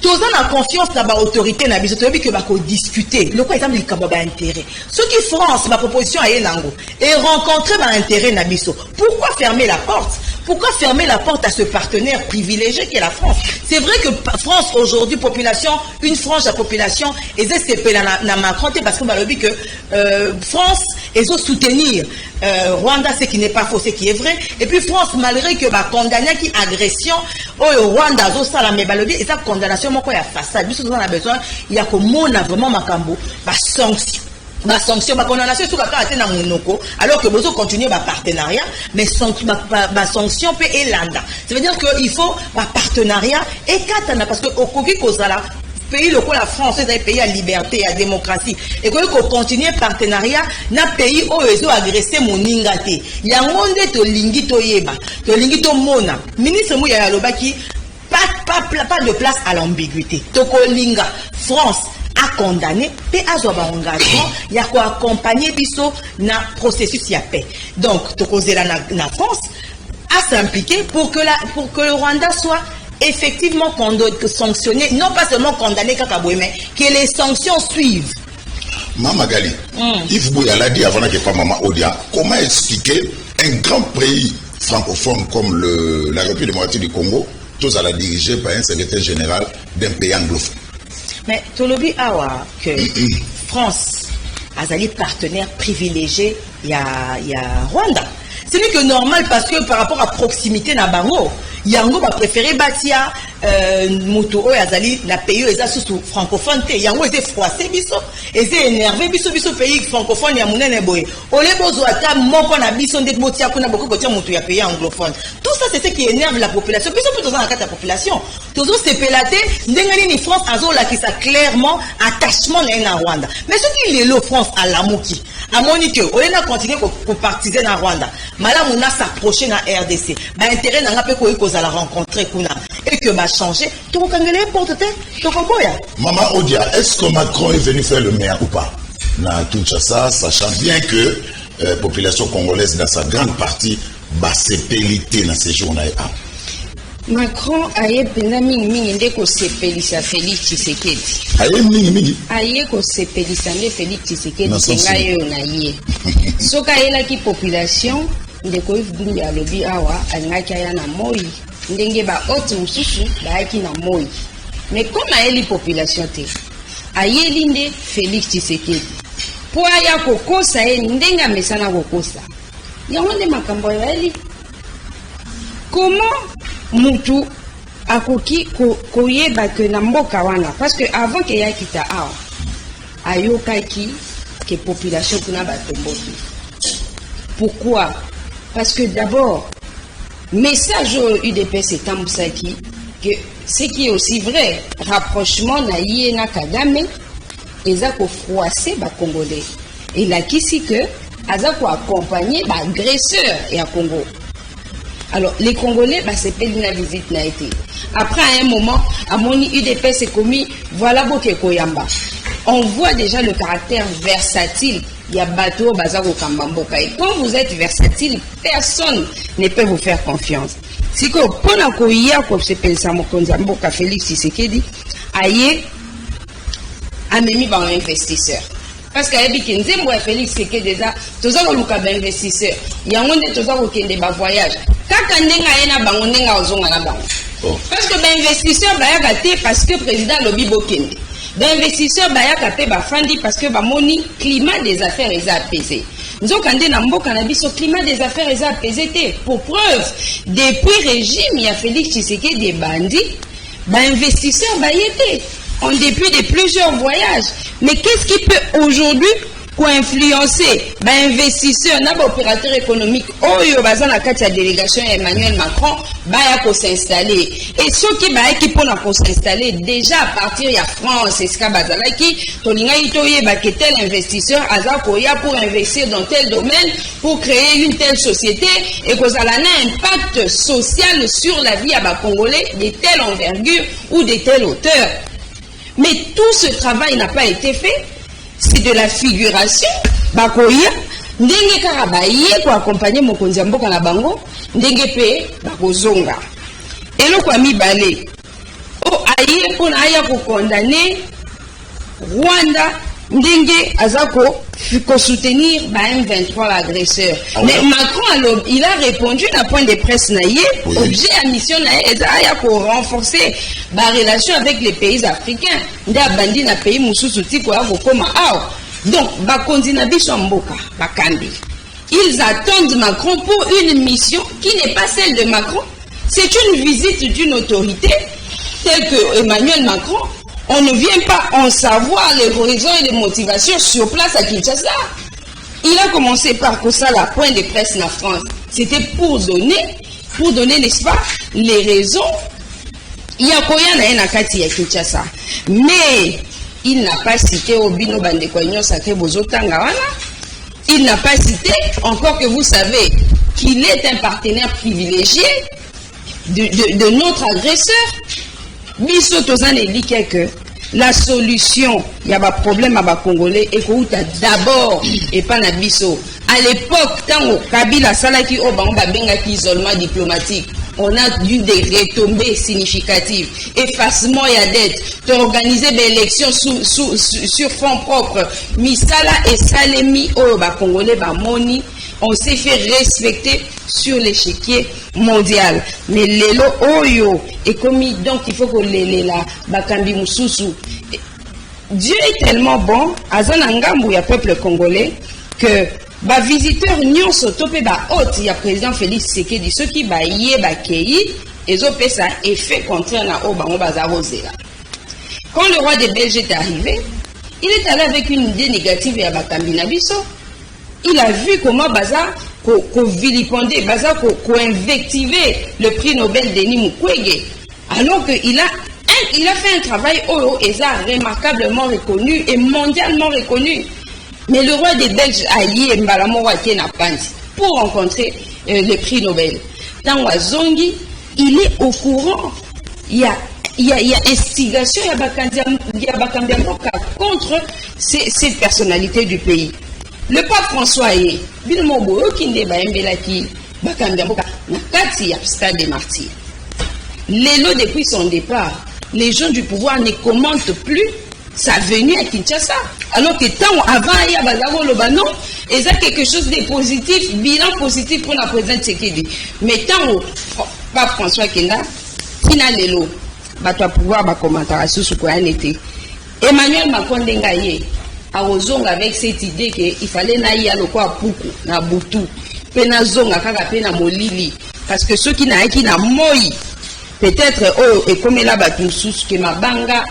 tous en confiance dans l'autorité na biso tobi que ba ko discuter le quoi exemple likabo ba intérêt ce qui France ma proposition à Elango et rencontrer ba intérêt na biso pourquoi fermer la porte à ce partenaire privilégié qui est la France c'est vrai que France aujourd'hui population une frange de la population et c'est na Macron parce que ba lobi que France et soutenir Rwanda ce qui n'est pas faux ce qui est vrai et puis France malgré que ba condamner qui agression au Rwanda zo sala mais ba lobi et ça condamnation moko ya façade biso on a besoin il y a comme on a vraiment makambo ba sanction ba condamnation sur ka ate na monoko alors que besoin continuer ba partenariat mais ba sanction peut elanda ça veut dire que il faut ba partenariat et katana parce que okoki kozala pays le quoi la France est un pays à liberté à démocratie et que continuer partenariat na pays où ils ont agressé mon ingate yango nde to lingi to yeba to lingi to mona ministre mu ya lobaki pas de place à l'ambiguïté toko linga France a condamné et a un engagement il y a quoi accompagner biso na processus ya paix donc toko zela na France a s'impliquer pour que le Rwanda soit effectivement sanctionné, non pas seulement condamné mais que les sanctions suivent. Mama Gali, Yves Bouya l'a dit avant que pas Maman Odia, comment expliquer un grand pays francophone comme la République démocratique du Congo, tous à la dirigée par un secrétaire général d'un pays anglophone? Mais Tolobi Awa, que France a des partenaires privilégiés, il y a Rwanda. C'est lui que normal parce que par rapport à proximité na bango, Yango va préférer Batia moto oyo azali na pays oyo eza susu francophone te yango eza froissé biso eza énervé biso pays francophone ya monene boye ole bozwa ata moko na biso nde botia kuna bokoki kotia moto ya pays anglophone. Tout ça c'est ce qui énerve la population biso mpe toza na kati ya population tozosepela te ndenge nini France azolakisa clairement attachement na ye na Rwanda. Mais soki lelo France alamuki amoni ke ole na continuer kopartize na Rwanda malamu na s'approcher na RDC intérêt nanga mpe koyi kozala rencontrer kuna et que changer, tu reconnais porte tête, tu comprends? Maman Odia, est-ce que Macron est venu faire le maire ou pas? Na Kinshasa, sachant bien que la population congolaise, dans sa grande partie, va s'épéliter dans ces journées. Macron a eu pena mingi ndeko sepelisa Félix Tshisekedi. Aye mingi. Aye ko sepelisa ne Félix Tshisekedi senga yo na ye. Soka yela ki population ndeko ifdungi alobi awa angaki ya na moi. Ndenge ba haute mususu baaki na moi. Mais comme aeli population te. Ayeli nde Félix Tshisekedi. Po aya kokosa ye ndenga mesana kokosa. Yango nde makambo ya eli. Comment mutu akoki koyeba que na mboka wana parce que avant que ya kita awa ayokaki que population kuna batomboki. Pourquoi? Parce que d'abord message au UDPS et Tambusaki que ce qui est aussi vrai rapprochement na yé na Kagame eza ko froisser ba Congolais et la kisi que aza ko accompagner ba agresseur et à Congo. Alors, les Congolais, c'est pas une visite n'a été. Après, à un moment, à mon UDPS est commis, voilà Boké Koyamba. On voit déjà le caractère versatile. Il y a bateau, bazar au Kambamboka. Et quand vous êtes versatile, personne ne peut vous faire confiance. Si que, pendant qu'on y a, comme c'est pensé à mon Konzamboka, Félix Tshisekedi, aïe, a mis par un investisseur. Parce que Félix Tshisekedi déjà, tous les investisseurs, il y a un des voyages. Parce que l'investisseur parce que le président lobby bokende. L'investisseur parce que le climat des affaires est apaisé. Nous avons climat des affaires est apaisé. Pour preuve, depuis le régime, il y a Félix Tshisekedi des bandits, l'investisseur en dépit de plusieurs voyages. Mais qu'est-ce qui peut aujourd'hui influencer investisseurs, opérateurs économiques, la délégation Emmanuel Macron, s'installer. Et ceux qui peuvent s'installer déjà à partir de la France, c'est ce que tel investisseur pour investir dans tel domaine, pour créer une telle société, et que ça a un impact social sur la vie à Congolais de telle envergure ou de telle hauteur. Mais tout ce travail n'a pas été fait. C'est de la figuration. Bakoya, ndenge karabaye pour accompagner mokonzi mboka na bango, ndenge pe bakozonga. Et le kwa mibale, aye pour aya ko condamner Rwanda, ndenge azako faut soutenir M23 l'agresseur. Mais Macron il a répondu d'un point de presse naïe, objet à mission naïe, pour renforcer la relation avec les pays africains. Ndabandi na pays mususuti kwa koma ao. Donc bakondi na biso mboka bakambi. Ils attendent Macron pour une mission qui n'est pas celle de Macron. C'est une visite d'une autorité telle que Emmanuel Macron. On ne vient pas en savoir les horizons et les motivations sur place à Kinshasa. Il a commencé par ça la point de presse en France. C'était pour donner, n'est-ce pas, les raisons. Il y a Koya na Kati à Kinshasa. Mais il n'a pas cité Obino Bandekoignon Sake Bozotangawana. Il n'a pas cité, encore que vous savez, qu'il est un partenaire privilégié de notre agresseur. Biso tozane dit que la solution il y a un problème à Congolais et que d'abord et pas na biso à l'époque tant Kabila salaki obanga bengaki isolement diplomatique on a eu des retombées significatives effacement ya dette d'organiser des élections sur fonds propres misala et salemi o ba Congolais ba moni on s'est fait respecter sur l'échiquier mondial. Mais l'élo oyo est commis, donc il faut que l'élela bakambi mususu. Dieu est tellement bon, azanangambu ya peuple congolais, que ba visiteur nyon sotope ba hôte ya président Félix Tshisekedi, ceux qui ba yé ba keyi, et ça effet contraire na Obango Bazarozela. Quand le roi des Belges est arrivé, il est allé avec une idée négative à Bakambina Biso. Il a vu comment Bazar qu'on vilipendait, Bazar qu'on invectivait le prix Nobel Denis Mukwege, alors qu'il a fait un travail remarquablement reconnu et mondialement reconnu. Mais le roi des Belges a lié Mbalamowake na Panzi pour rencontrer le prix Nobel. Dans Wazongi, il est au courant. Il y a instigation, il y a Bakambiamboka contre cette personnalité du pays. Le pape François est Bilmobo Kinde Baembelaki Bakambiamboka Nakati Stade des Martyrs. Lélo, depuis son départ, les gens du pouvoir ne commentent plus sa venue à Kinshasa. Alors que tant avant, il y a Bazaro Lobano, et ça quelque chose de positif, bilan positif pour la présidente Tshisekedi. Mais tant au pape François Kenda, Tina Lélo, va pouvoir commenter sur ce qu'on a été. Emmanuel Macron Dengaye a raison avec cette idée qu'il fallait naïe à l'okwa Poukou, na Boutou, pena zonga kaka pena molili. Parce que ceux qui n'a moi, peut-être, et comme là, que ma banga,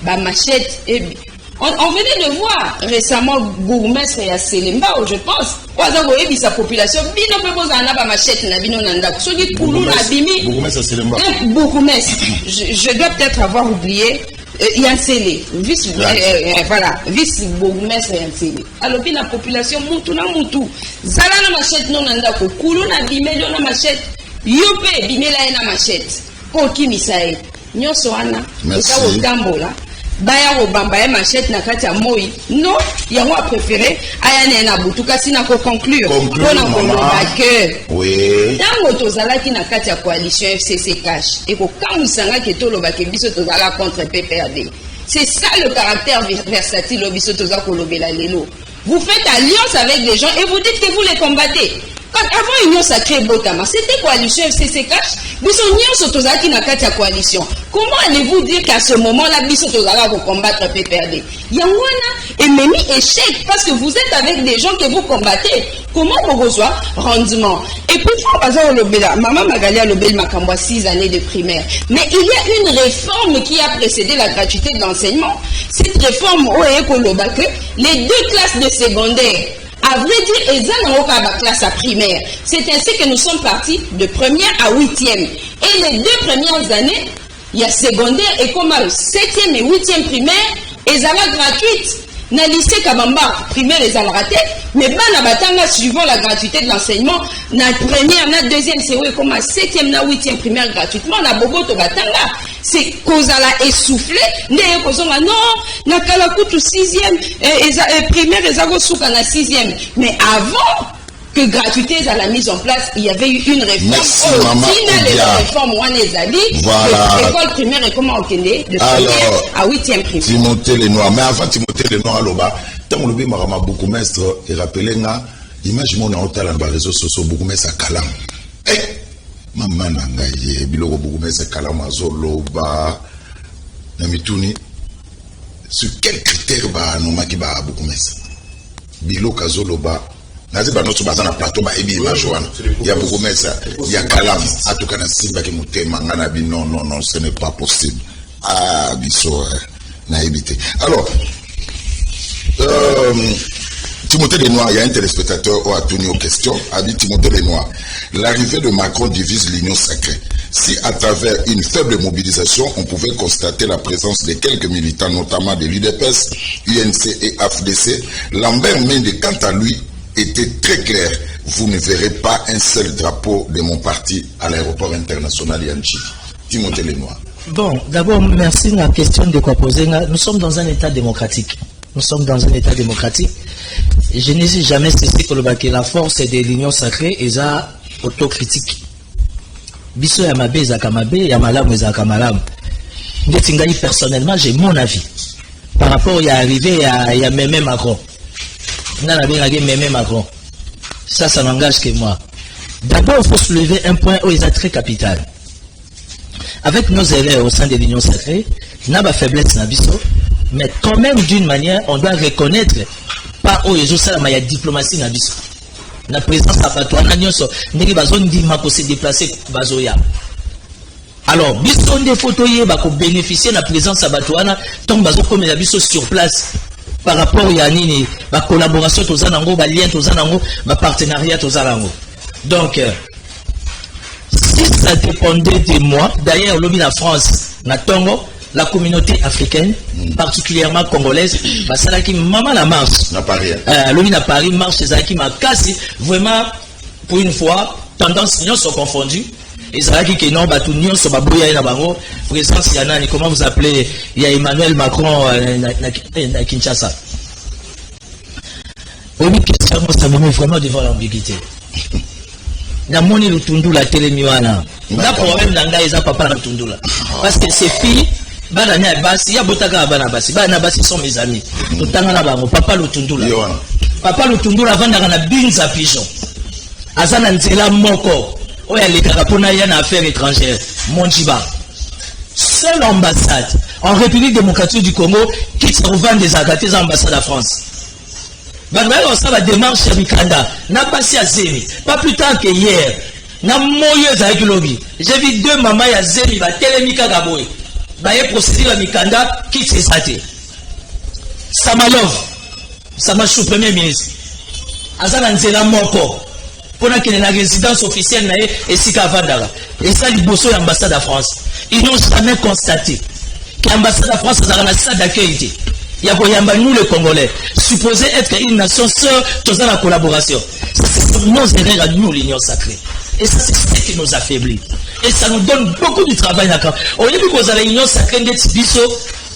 ma machette, on venait de voir récemment Bourgmestre et à Selemba, je pense. Sa population, bino peut poser un machette, na bino nanda. Ceux qui coulent la bimi. Bourgmestre à Selemba. Bourgmestre. Je dois peut-être avoir oublié. Yansele, vice bourgmestre Yansele. Alors, la population, moutou na moutou. Zala na machette non nanda ko. Koulou na bime, na machette. Yope, bime la na machette. Koki misae. Nyoso ana. Merci. Baya Obamba et machette na kati ya moi. Non, yango a préféré ayane na butu kasi na ko conclure. Pona koloba que oui. Tango tozala ki na kati ya coalition FCC cash et ko kamusanga ke toloba ke biso tozala contre PPRD. C'est ça le caractère versatile au biso tozala kolobela lelo. Vous faites alliance avec des gens et vous dites que vous les combattez. Quand avant Union Sacrée Botama, c'était coalition FCC cash, biso Union Sotozaki na kati ya coalition. Comment allez-vous dire qu'à ce moment-là, biso Tozala va combattre PPRD? Yangwana est même échec parce que vous êtes avec des gens que vous combattez. Comment vous reçoit rendement? Et pourquoi, par exemple, Maman Magalia Lobel Makambwa 6 années de primaire. Mais il y a une réforme qui a précédé la gratuité de l'enseignement. Cette réforme, les 2 classes de secondaire, à vrai dire, ils ont la classe à primaire. C'est ainsi que nous sommes partis de première à 8e. Et les 2 premières années, il y a secondaire et comme 7e et 8e primaire, ils ont gratuite. Dans le lycée Kabamba, primaire, ils ont raté. Mais dans Batanga, suivant la gratuité de l'enseignement, dans la première, dans la deuxième, c'est comme 7e, dans 8e primaire gratuitement, dans Bogoto Batanga. C'est cause à la essoufflé, non, na kalakutu 6e, primaire, ils ont souka na 6e. Mais avant que gratuité à la mise en place, il y avait eu une réforme. Merci, maman. Réforme, voilà. L'école primaire est comment on connaît de première à 8e primaire. Timothée Lenoir. Mais avant Timothée Lenoir, tant on le dit, Marama Bourgmestre, et rappelez, image mon en dans les réseaux sociaux, Bourgmestre à Kalam. Maman nangaye biloko Bourgmestre Kalama Zoloba Namituni. Sur quels critères ba nomaki ba Bourgmestre biloko Zoloba nazi ba notre bazana plateau ba ebi ba Joanna ya Bourgmestre ya Kalam atukana simba ki mutema ngana bi non ce n'est pas possible. Ah biso na éviter. Alors Timothée Lenoir, il y a un téléspectateur qui a tenu aux questions, a dit Timothée Lenoir, l'arrivée de Macron divise l'Union sacrée. Si à travers une faible mobilisation, on pouvait constater la présence de quelques militants, notamment de l'UDPS, UNC et AFDC, Lambert Mende, quant à lui, était très clair. Vous ne verrez pas un seul drapeau de mon parti à l'aéroport international Yanchi. Timothée Lenoir. Bon, d'abord, merci de la question de quoi poser. Nous sommes dans un État démocratique. Nous sommes dans un État démocratique. Je n'ai jamais cessé que la force de l'Union sacrée est autocritique. Biso ya mabe ezaka mabe, ya malamu ezaka malamu. Ndetingai personnellement, j'ai mon avis. Par rapport à arrivé à Mémé Macron. Mémé Macron. Ça n'engage que moi. D'abord, il faut soulever un point où il est très capital. Avec nos élèves au sein de l'Union sacrée, il n'y a pas de faiblesse na biso. Mais quand même, d'une manière, on doit reconnaître pas où il y a diplomatie na biso. La présence à Patois, n'a pas se déplacer Bazoya. Alors, biso des photos bako bénéficier de la présence à Batouana, tant bazo comme la biso sur place par rapport à nini, la collaboration tozanango, ba lien tozanango, ba partenariat tozanango. Donc, si ça dépendait de moi, d'ailleurs, l'objet la France, na Tongo, la communauté africaine, particulièrement congolaise, bah ça là qui maman la marche. Na Paris. L'objet na Paris marche, c'est ça qui m'a cassé. Vraiment, pour une fois, tendance non sont confondues. Et ça qui que non, bah tout nion sur babouya et na bango. Présence il y en a, comment vous appelez? Il y a Emmanuel Macron à Kinshasa. Oui, question, ça me met vraiment devant l'ambiguïté. Na moni lutundu la télémiwana. Na problème nanga eza papa lutundu la. Parce que ces filles, bana nya basi, ya botaka bana basi. Bana basi sont mes amis. Totanga na bango papa lutundu la. Papa lutundu la vanda na binza pigeon. Azana nzela moko. Oya les carapona ya na affaires étrangères. Monjiba. Seule ambassade en République démocratique du Congo qui se revend des agatés ambassades à France. On ça la démarche à Mikanda, n'a passé à Zémi, pas plus tard que hier. N'a moyeuse avec lobby. J'ai vu deux mamans à Zémi, bah télémika gaboy. Bah y procédure à Mikanda, qui s'est saté. Samalov, Samachou, premier ministre. Azan Nzela Moko. Pour qu'il y ait une résidence officielle et Sika Vandara. Et ça, les bossons de l'ambassade de France. Ils n'ont jamais constaté que l'ambassade de France a un stade d'accueil. Il y a nous les Congolais, supposé être une nation sœur, tous dans la collaboration. C'est nos erreurs à nous, l'Union sacrée. Et ça, c'est ce qui nous affaiblit. Et ça nous donne beaucoup de travail. Au lieu que vous avez l'Union sacrée de Bisso,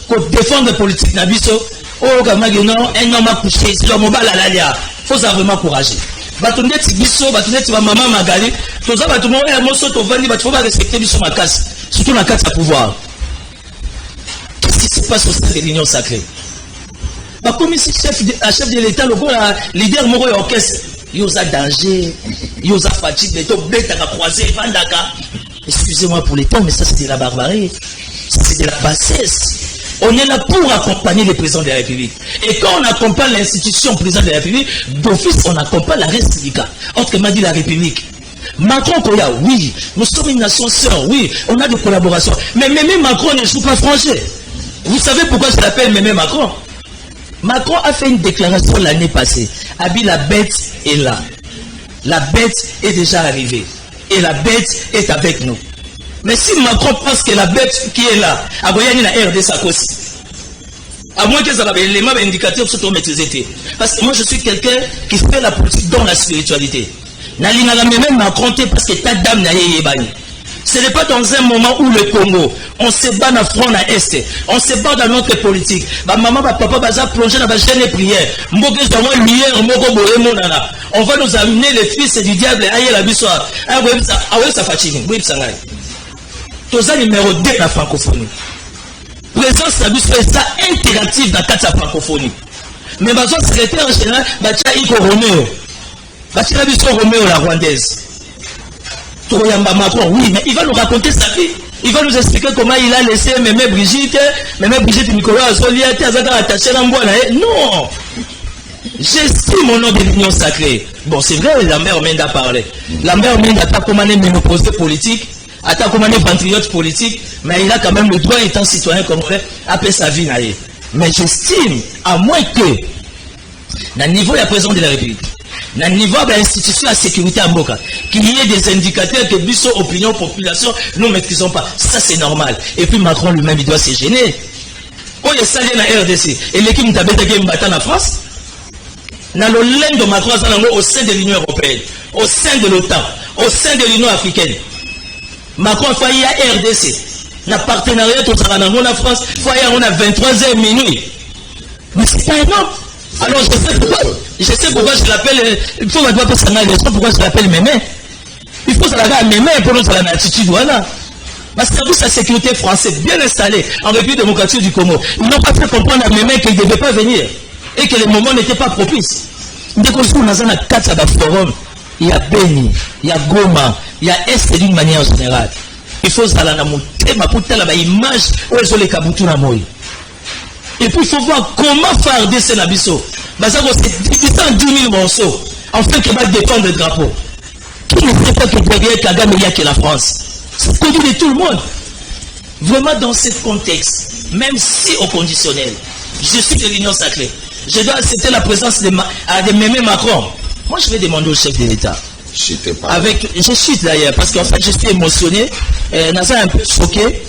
pour défendre la politique de Bisso, oh, Gamagino, un homme a couché, c'est le mobile à l'alia. Il faut vraiment courager. Batunde Bisso, Batunde Maman Magali, tous les gens qui ont morceau de vendre, il faut respecter Bisso ma casse, surtout la casse à pouvoir. Qu'est-ce qui se passe au sein de l'Union sacrée? Comme si chef de l'État, le leader moro et orchestre, il y a danger, il y a fatigue, il y a croisé, excusez-moi pour les temps, mais ça c'est de la barbarie, ça c'est de la bassesse. On est là pour accompagner le président de la République. Et quand on accompagne l'institution président de la République, d'office on accompagne la République. Autrement dit la République. Macron, oui, nous sommes une nation sœur, oui, on a des collaborations. Mais même Macron ne joue pas français. Vous savez pourquoi je l'appelle même Macron? Macron a fait une déclaration l'année passée. Abi, la bête est là. La bête est déjà arrivée. Et la bête est avec nous. Mais si Macron pense que la bête qui est là, à Goyani la RD Sarkozy, à moins que ça ait l'élément indicatif sur ton maîtrisé. Parce que moi je suis quelqu'un qui fait la politique dans la spiritualité. Nalina même Macron parce que ta dame n'a yébani. Ce n'est pas dans un moment où le Congo, on se bat dans front à Est, on se bat dans notre politique. Ma maman, ma papa, va plonger dans la jeune prière. On va nous amener les fils du diable à la bissoire. Ah oui, ça fatigue. Oui, ça va. Tout ça, numéro 2 de la francophonie. Présence de la bissoire est ça interactive dans la francophonie. Mais ma secrétaire en général, Iko Roméo. La bissoire Roméo, la rwandaise. Macron, oui, mais il va nous raconter sa vie. Il va nous expliquer comment il a laissé Mémé Brigitte Nicolas Azolia, attaché l'embois. Non! J'estime au nom de l'Union sacrée. Bon, c'est vrai, la mère Menda a parlé. La mère Menda a commandé ménopause politique, a commandé patriote politique, mais il a quand même le droit, étant citoyen congolais, après sa vie. Mais j'estime, à moins que, dans le niveau de la présidence de la République, dans le niveau de l'institution de la sécurité à Mboka, qu'il y ait des indicateurs que Bisso, opinion, population, nous ne maîtrisons pas. Ça, c'est normal. Et puis Macron lui-même, il doit se gêner. Quand il est dans la RDC, et l'équipe de en France, dans le lien de Macron au sein de l'Union européenne, au sein de l'OTAN, au sein de l'Union africaine, Macron a failli à RDC. Dans le partenariat tout ça, dans la France, on a 23h minuit. Mais c'est pas énorme. Alors je sais pourquoi je l'appelle, il faut pas passer à la pourquoi je l'appelle Mémé. Il faut que ça la Mémé pour nous à l'attitude, voilà. Parce que vous, sa sécurité française bien installée en République démocratique du Congo, ils n'ont pas fait comprendre à Mémé qu'il ne devait pas venir et que le moment n'était pas propice. Dès qu'on se trouve dans un cadre de forum, il y a Beni, il y a Goma, il y a Est d'une manière générale. Il faut que ça la pour telle image où ils ont les Kabutu na moi. Et puis il faut voir comment faire des Sénabiso. C'est 10 000 morceaux. En fait, il va défendre le drapeau. Qui ne sait pas que derrière Kagame, il n'y a que la France. C'est connu de tout le monde. Vraiment dans ce contexte, même si au conditionnel, je suis de l'Union sacrée, je dois accepter la présence de Mémé Macron. Moi, je vais demander au chef de l'État. Je chute d'ailleurs, parce qu'en fait, je suis émotionné, Naza est un peu choqué.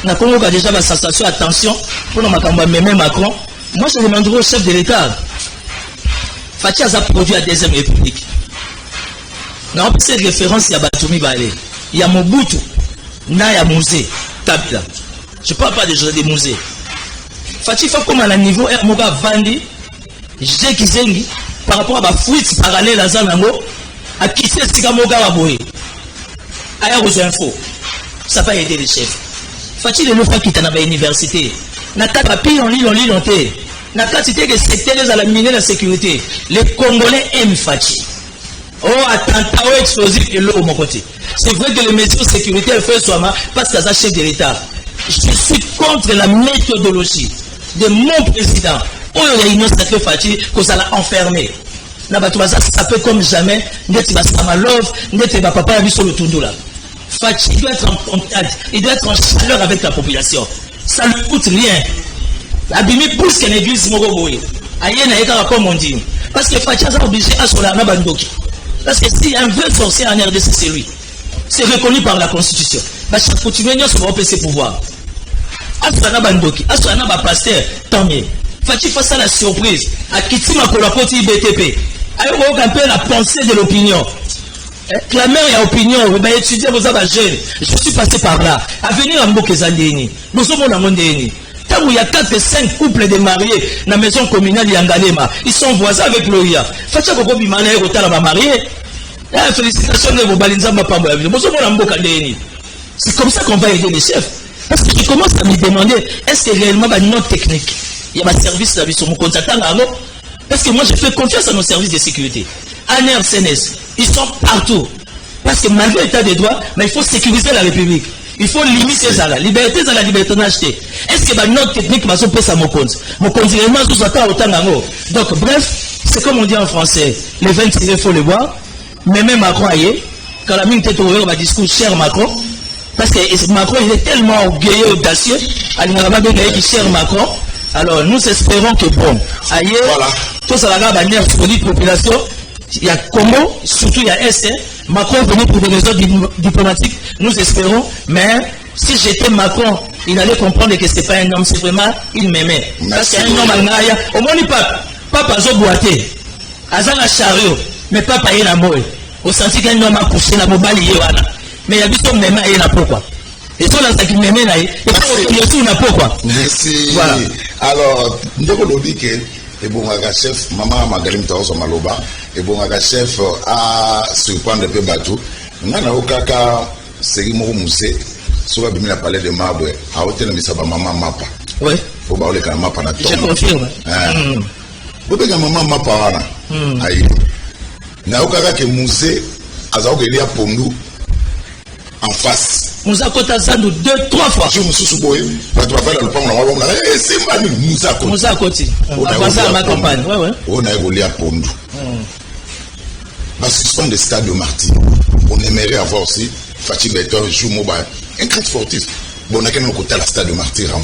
Na Congo a déjà ma sensation, attention, pour ma Mémé Macron. Moi, je demanderai au chef de l'État. Fachi a produit la Deuxième République. Non, cette référence, il y a Batoumi Balé, il y a Mobutu, il y a Mouzé, Tabila. Je ne parle pas des gens des musées. Fachi fait comme à un niveau, il y a Vandi, j'ai qui par rapport à ma fuite parallèle à Zanango, à quitter ce Sikamoga Waboé. Ailleurs aux infos, ça va aider les chefs. Fachi le fois qui est dans l'université, n'a pas papier en lit, on té. N'a pas cité que c'était les à la miner la sécurité. Les Congolais aiment Fachi. Oh, attentat, oh, explosif et l'eau, mon côté. C'est vrai que les mesures sécuritaires font soi-même parce que c'est chef de l'État. Je suis contre la méthodologie de mon président. Oh, il y a une autre Fachi que ça l'a enfermé. Ça fait comme jamais. Papa a vu sur le Tundula. Fachi doit être en contact, il doit être en chaleur avec la population. Ça ne coûte rien. Abimi pousse qu'une église Mogoboé. Aïe, n'a comme on dit. Parce que Fachi a obligé à son Nabandoki. Parce que s'il y a un vrai sorcier en RDC, c'est lui. C'est reconnu par la Constitution. Parce que tu viens sur ses pouvoirs. Asana Bandoki, Asana Pasteur, tant mieux. Fachi face à la surprise. À Kitima pour la côté IBTP. On a un peu la pensée de l'opinion. La mère a opinion, vous étudier vos jeunes. Je suis passé par là. À venir à Mbokezandeni. Nous sommes dans Mondeni. Tant il y a 4-5 couples de mariés dans la maison communale Yangalema. Ils sont voisins avec l'OIA. Fachi Koko Bimana est retard à ma mariée. Félicitations de vos balinzamba Pambo. C'est comme ça qu'on va aider les chefs. Parce que je commence à me demander, est-ce que réellement il y a une note technique? Il y a un service sur mon contact. Parce que moi je fais confiance à nos services de sécurité. ANR, CNS, ils sont partout. Parce que malgré l'état des droits, mais il faut sécuriser la République. Il faut limiter ça là. Liberté, c'est la liberté d'acheter. Est-ce que la note technique va se passer à mon compte? Mon compte, tout ça, autant d'ango. Donc, bref, c'est comme on dit en français. Les 20 il faut les voir. Mais même Macron, quand la mine était ouverte, ma discours, cher Macron, parce que Macron, il est tellement orgueilleux, audacieux, cher Macron. Alors, nous espérons que bon, ailleurs, tout ça, la bannière sur la population, il y a Congo, surtout il y a Est, Macron est venu pour des raisons diplomatiques, nous espérons, mais si j'étais Macron, il allait comprendre que ce n'est pas un homme, c'est vraiment, il m'aimait. Parce qu'un homme à Naya, au moins, il papa zo boité, azana chariot, mais papa est la moelle. Au senti qu'un homme a poussé la mobile, mais il y a vu son même et la pourquoi. Et ça, là, qui m'aimait là, et il y a pourquoi. Merci. Voilà. Alors, nous avons dit que et bon, un chef, maman Magalim Taoso Maloba, et bon, un chef à surprendre un peu bateau. Nous avons kaka Serimo Moussé, soit bien la palais de marbre, à hôtel de Missaba maman Mapa. Oui. Faut parler quand Mapa n'a pas. Je confirme. Vous pouvez maman Mapa, aïe. Nous avons kaka que Moussé, à Zaogelia Pondou, en face. Moussa Kota Sandou 2-3 fois. Je me suis soupoué. Tu vas faire le plan, on va c'est Manu Moussa Koti. Moussa Koti. On va passer à ma campagne. On a évolué à Pondou. Parce que ce sont des stades de martyrs. On aimerait avoir aussi Fatih Betor, Jou Mobile. Un grand sportif. Bon, on a qu'un côté à la stade de martyrs.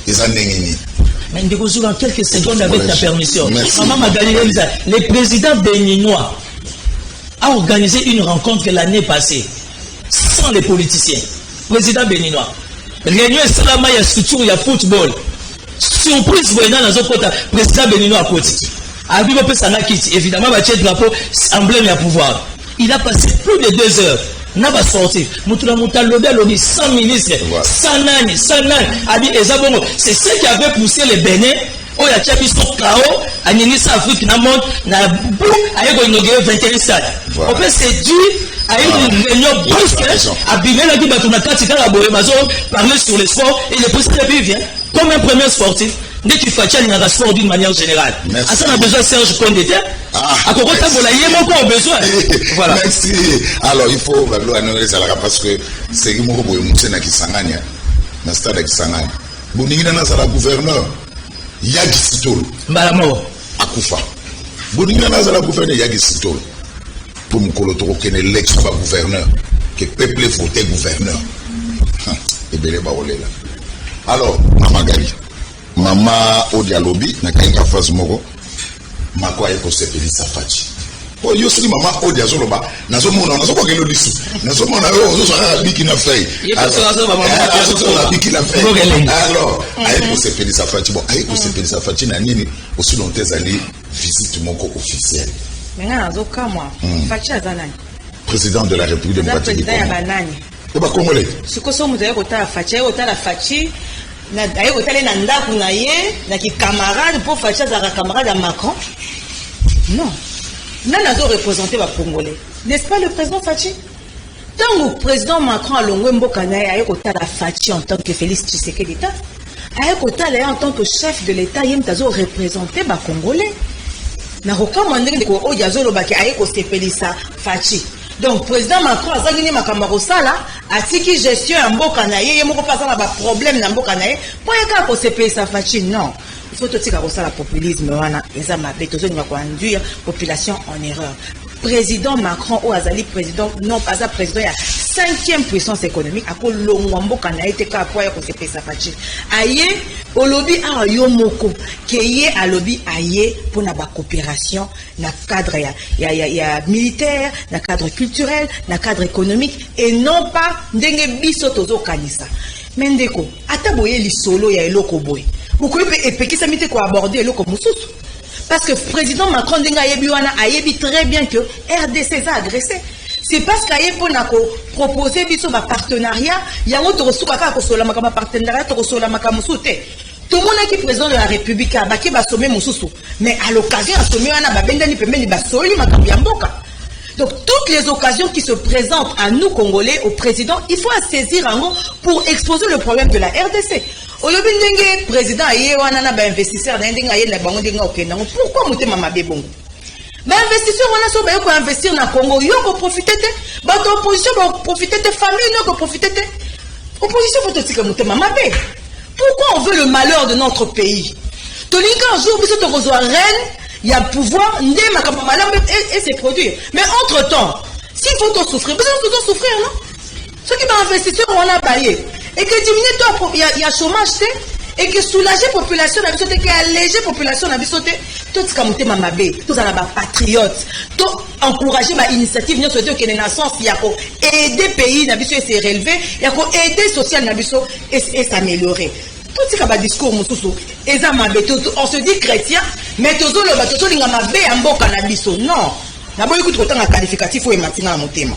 Ils en ont mais nous en quelques secondes avec ta permission. Maman Magali, le président béninois a organisé une rencontre l'année passée sans les politiciens. Président béninois. Réunion Salama, il y a structure, il y a football. Surprise, dans la président béninois à côté. Abibo Pessanakiti, évidemment, il y a drapeau, emblème et pouvoir. Il a passé plus de 2 heures. N'a pas sorti. Moutula Moutalobé, l'on dit 100 ministres, 100 nani, c'est ceux qui avaient poussé les Bénin. Oh, il y a Tchabi son KO, à Ningisa Afrique, na monde, na bou, à inauguré 21 stades. En fait, c'est dû à une réunion brusque, à Bimé, la Guiba, tout parler sur le sport, et le président de vient, comme un premier sportif, dès qu'il fait un sport d'une manière générale. À ça, on a besoin de Serge Condé. À quoi on a besoin. Voilà. Merci. Alors, il faut annoncer ça parce que c'est qui m'a dit que Kisangani, dans le stade de Kisangani. Bon, il y a un gouverneur. Yagi Sitolo. Malamo. Akufa. Bonina Nazala gouverneur Yagi Sitolo. Pour me colotour qu'un l'ex-gouverneur, que peuple voté gouverneur. Et bien, les là. Alors, Maman Gali, Maman Odialobi, n'a qu'à une phase moko, ma quoi est sepeli sa fachi. Oh, yo si Maman Odiazoloba, n'a pas mon n'a pas qu'elle le dit. N'a pas mon a dit qu'il n'a fait. Alors, aïe pour sepeli sa fachi. Bon, aïe pour sepeli sa fachi, n'a ni aussi longtemps années visite moko officielle. Maintenant, Zoka moi, fachi azanani. Président de la République démocratique du Congo. Et bah Congolais. Ce que sommes d'ailleurs au fachi, au la fachi. D'ailleurs, au na ndaku na ye, na ki camarade pour fachi azara camarade à Macron. Non. Nana zo représenter les Congolais. N'est-ce pas le président Fachi? Tant que le président Macron a l'ongwe mboka na ye kota la Fachi en tant que Félix Tshisekedi d'État, kota la en tant que chef de l'État, yem tazo représenter les Congolais. Na recommandé de ko oyazo lo baki aye ko sepelisa Fachi. Donc président Macron a zangini makamaro sala, atiki gestion en mboka na ye, yemo ko pasa na ba problème na mboka na ye, po yeka ko sepelisa Fachi non. Il faut aussi que la populisme, les amis, conduire la population en erreur. Président Macron ou Azali président, non pas un président, il y a 5e puissance économique. À cause de l'Ouambo, quand il a été capable de se faire sa fachi. Aïe, au lobby à Yomoko, qui est à lobby aïe pour la coopération, dans le cadre il y a militaire, dans le cadre culturel, dans le cadre économique, et non pas d'engue bisotozo kanisa. Mendeko, ataboye li solo ya eloko boy. Vous pouvez aborder le comme parce que le président Macron a dit très bien que RDC a agressé. C'est parce qu'il a proposé un partenariat, il y a un partenariat, tout le monde qui est président de la République a sommé Moussoussou. Mais à l'occasion, donc toutes les occasions qui se présentent à nous Congolais, au président, il faut saisir un mot pour exposer le problème de la RDC. Aujourd'hui, le président a eu un investisseur, pourquoi monter ma bébon? Mais investisseur, on a investir dans le Congo, il faut profiter de l'opposition, profiter de la famille, il faut profiter de l'opposition, il faut monter ma bébé. Pourquoi on veut le malheur de notre pays? Tolinka, un jour, vous êtes au reine, il y a pouvoir, et c'est produire. Mais entre-temps, s'il faut souffrir, vous allez souffrir, non? Ceux qui sont investisseurs, on a baillé. Et que diminuer, il y a chômage, et que soulager la population, et que alléger la population, tout ce qui est mamabé, tout ça, patriote, tout encourager l'initiative, nous souhaitons que les nations, il y a aider le pays, il y a relever, il y a aider le social, et s'améliorer. Tout ce qui est discours, on se dit chrétien, mais tout le monde est en bon cannabis. Non. D'abord, écoute, autant de qualificatif, il faut maintenant mon thème.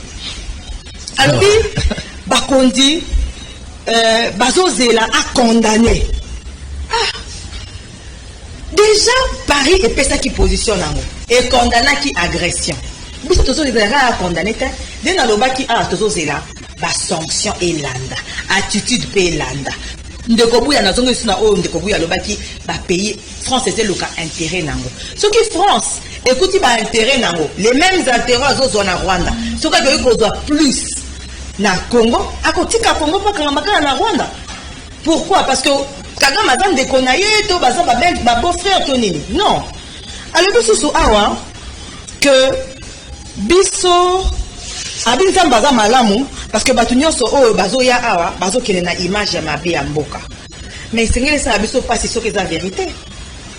Alors, Bakondi, Bazozela a condamné. Déjà, Paris est personne qui positionne et condamné qui agression. Mais c'est toujours les a condamné. Dès dans le bas qui a toujours là, sanction et landa, attitude et landa. Ndekobu ya nazongo suna o ndekobu ya lobaki ba pays France c'est le cas intérêt nango. Ce qui France écoute ba intérêt nango, les mêmes intérêts aux zone Rwanda. Ce qui doit plus na Congo, à côté de Congo pas quand na Rwanda. Pourquoi? Parce que Kagame a des konaye to baza ba beau-frère Tonini. Non. Alors biso awa que biso abinza baza malamu parce que batu nyonso oyo bazoya awa bazokele na image ya mabe ya mboka. Mais sengeli ça biso pas c'est sûr que c'est la vérité.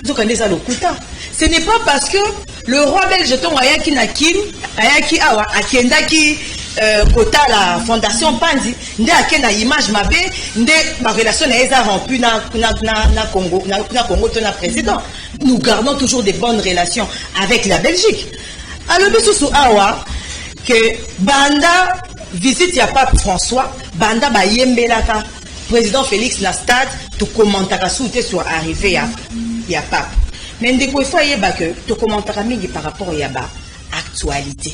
Zokande ça lokuta. Ce n'est pas parce que le roi belge ton ayaki na kin ayaki awa akiendaki kota la fondation Panzi nde akena image mabe nde ma relation na eza rompu na Congo na Congo to na président. Nous gardons toujours des bonnes relations avec la Belgique. Alors biso awa que banda visite ya pape François banda ba yembelaka président Félix na stade to commentaka soute sur arrivée ya pape mais ndeko il faut yeba que to commentaka mingi par rapport ya ba actualité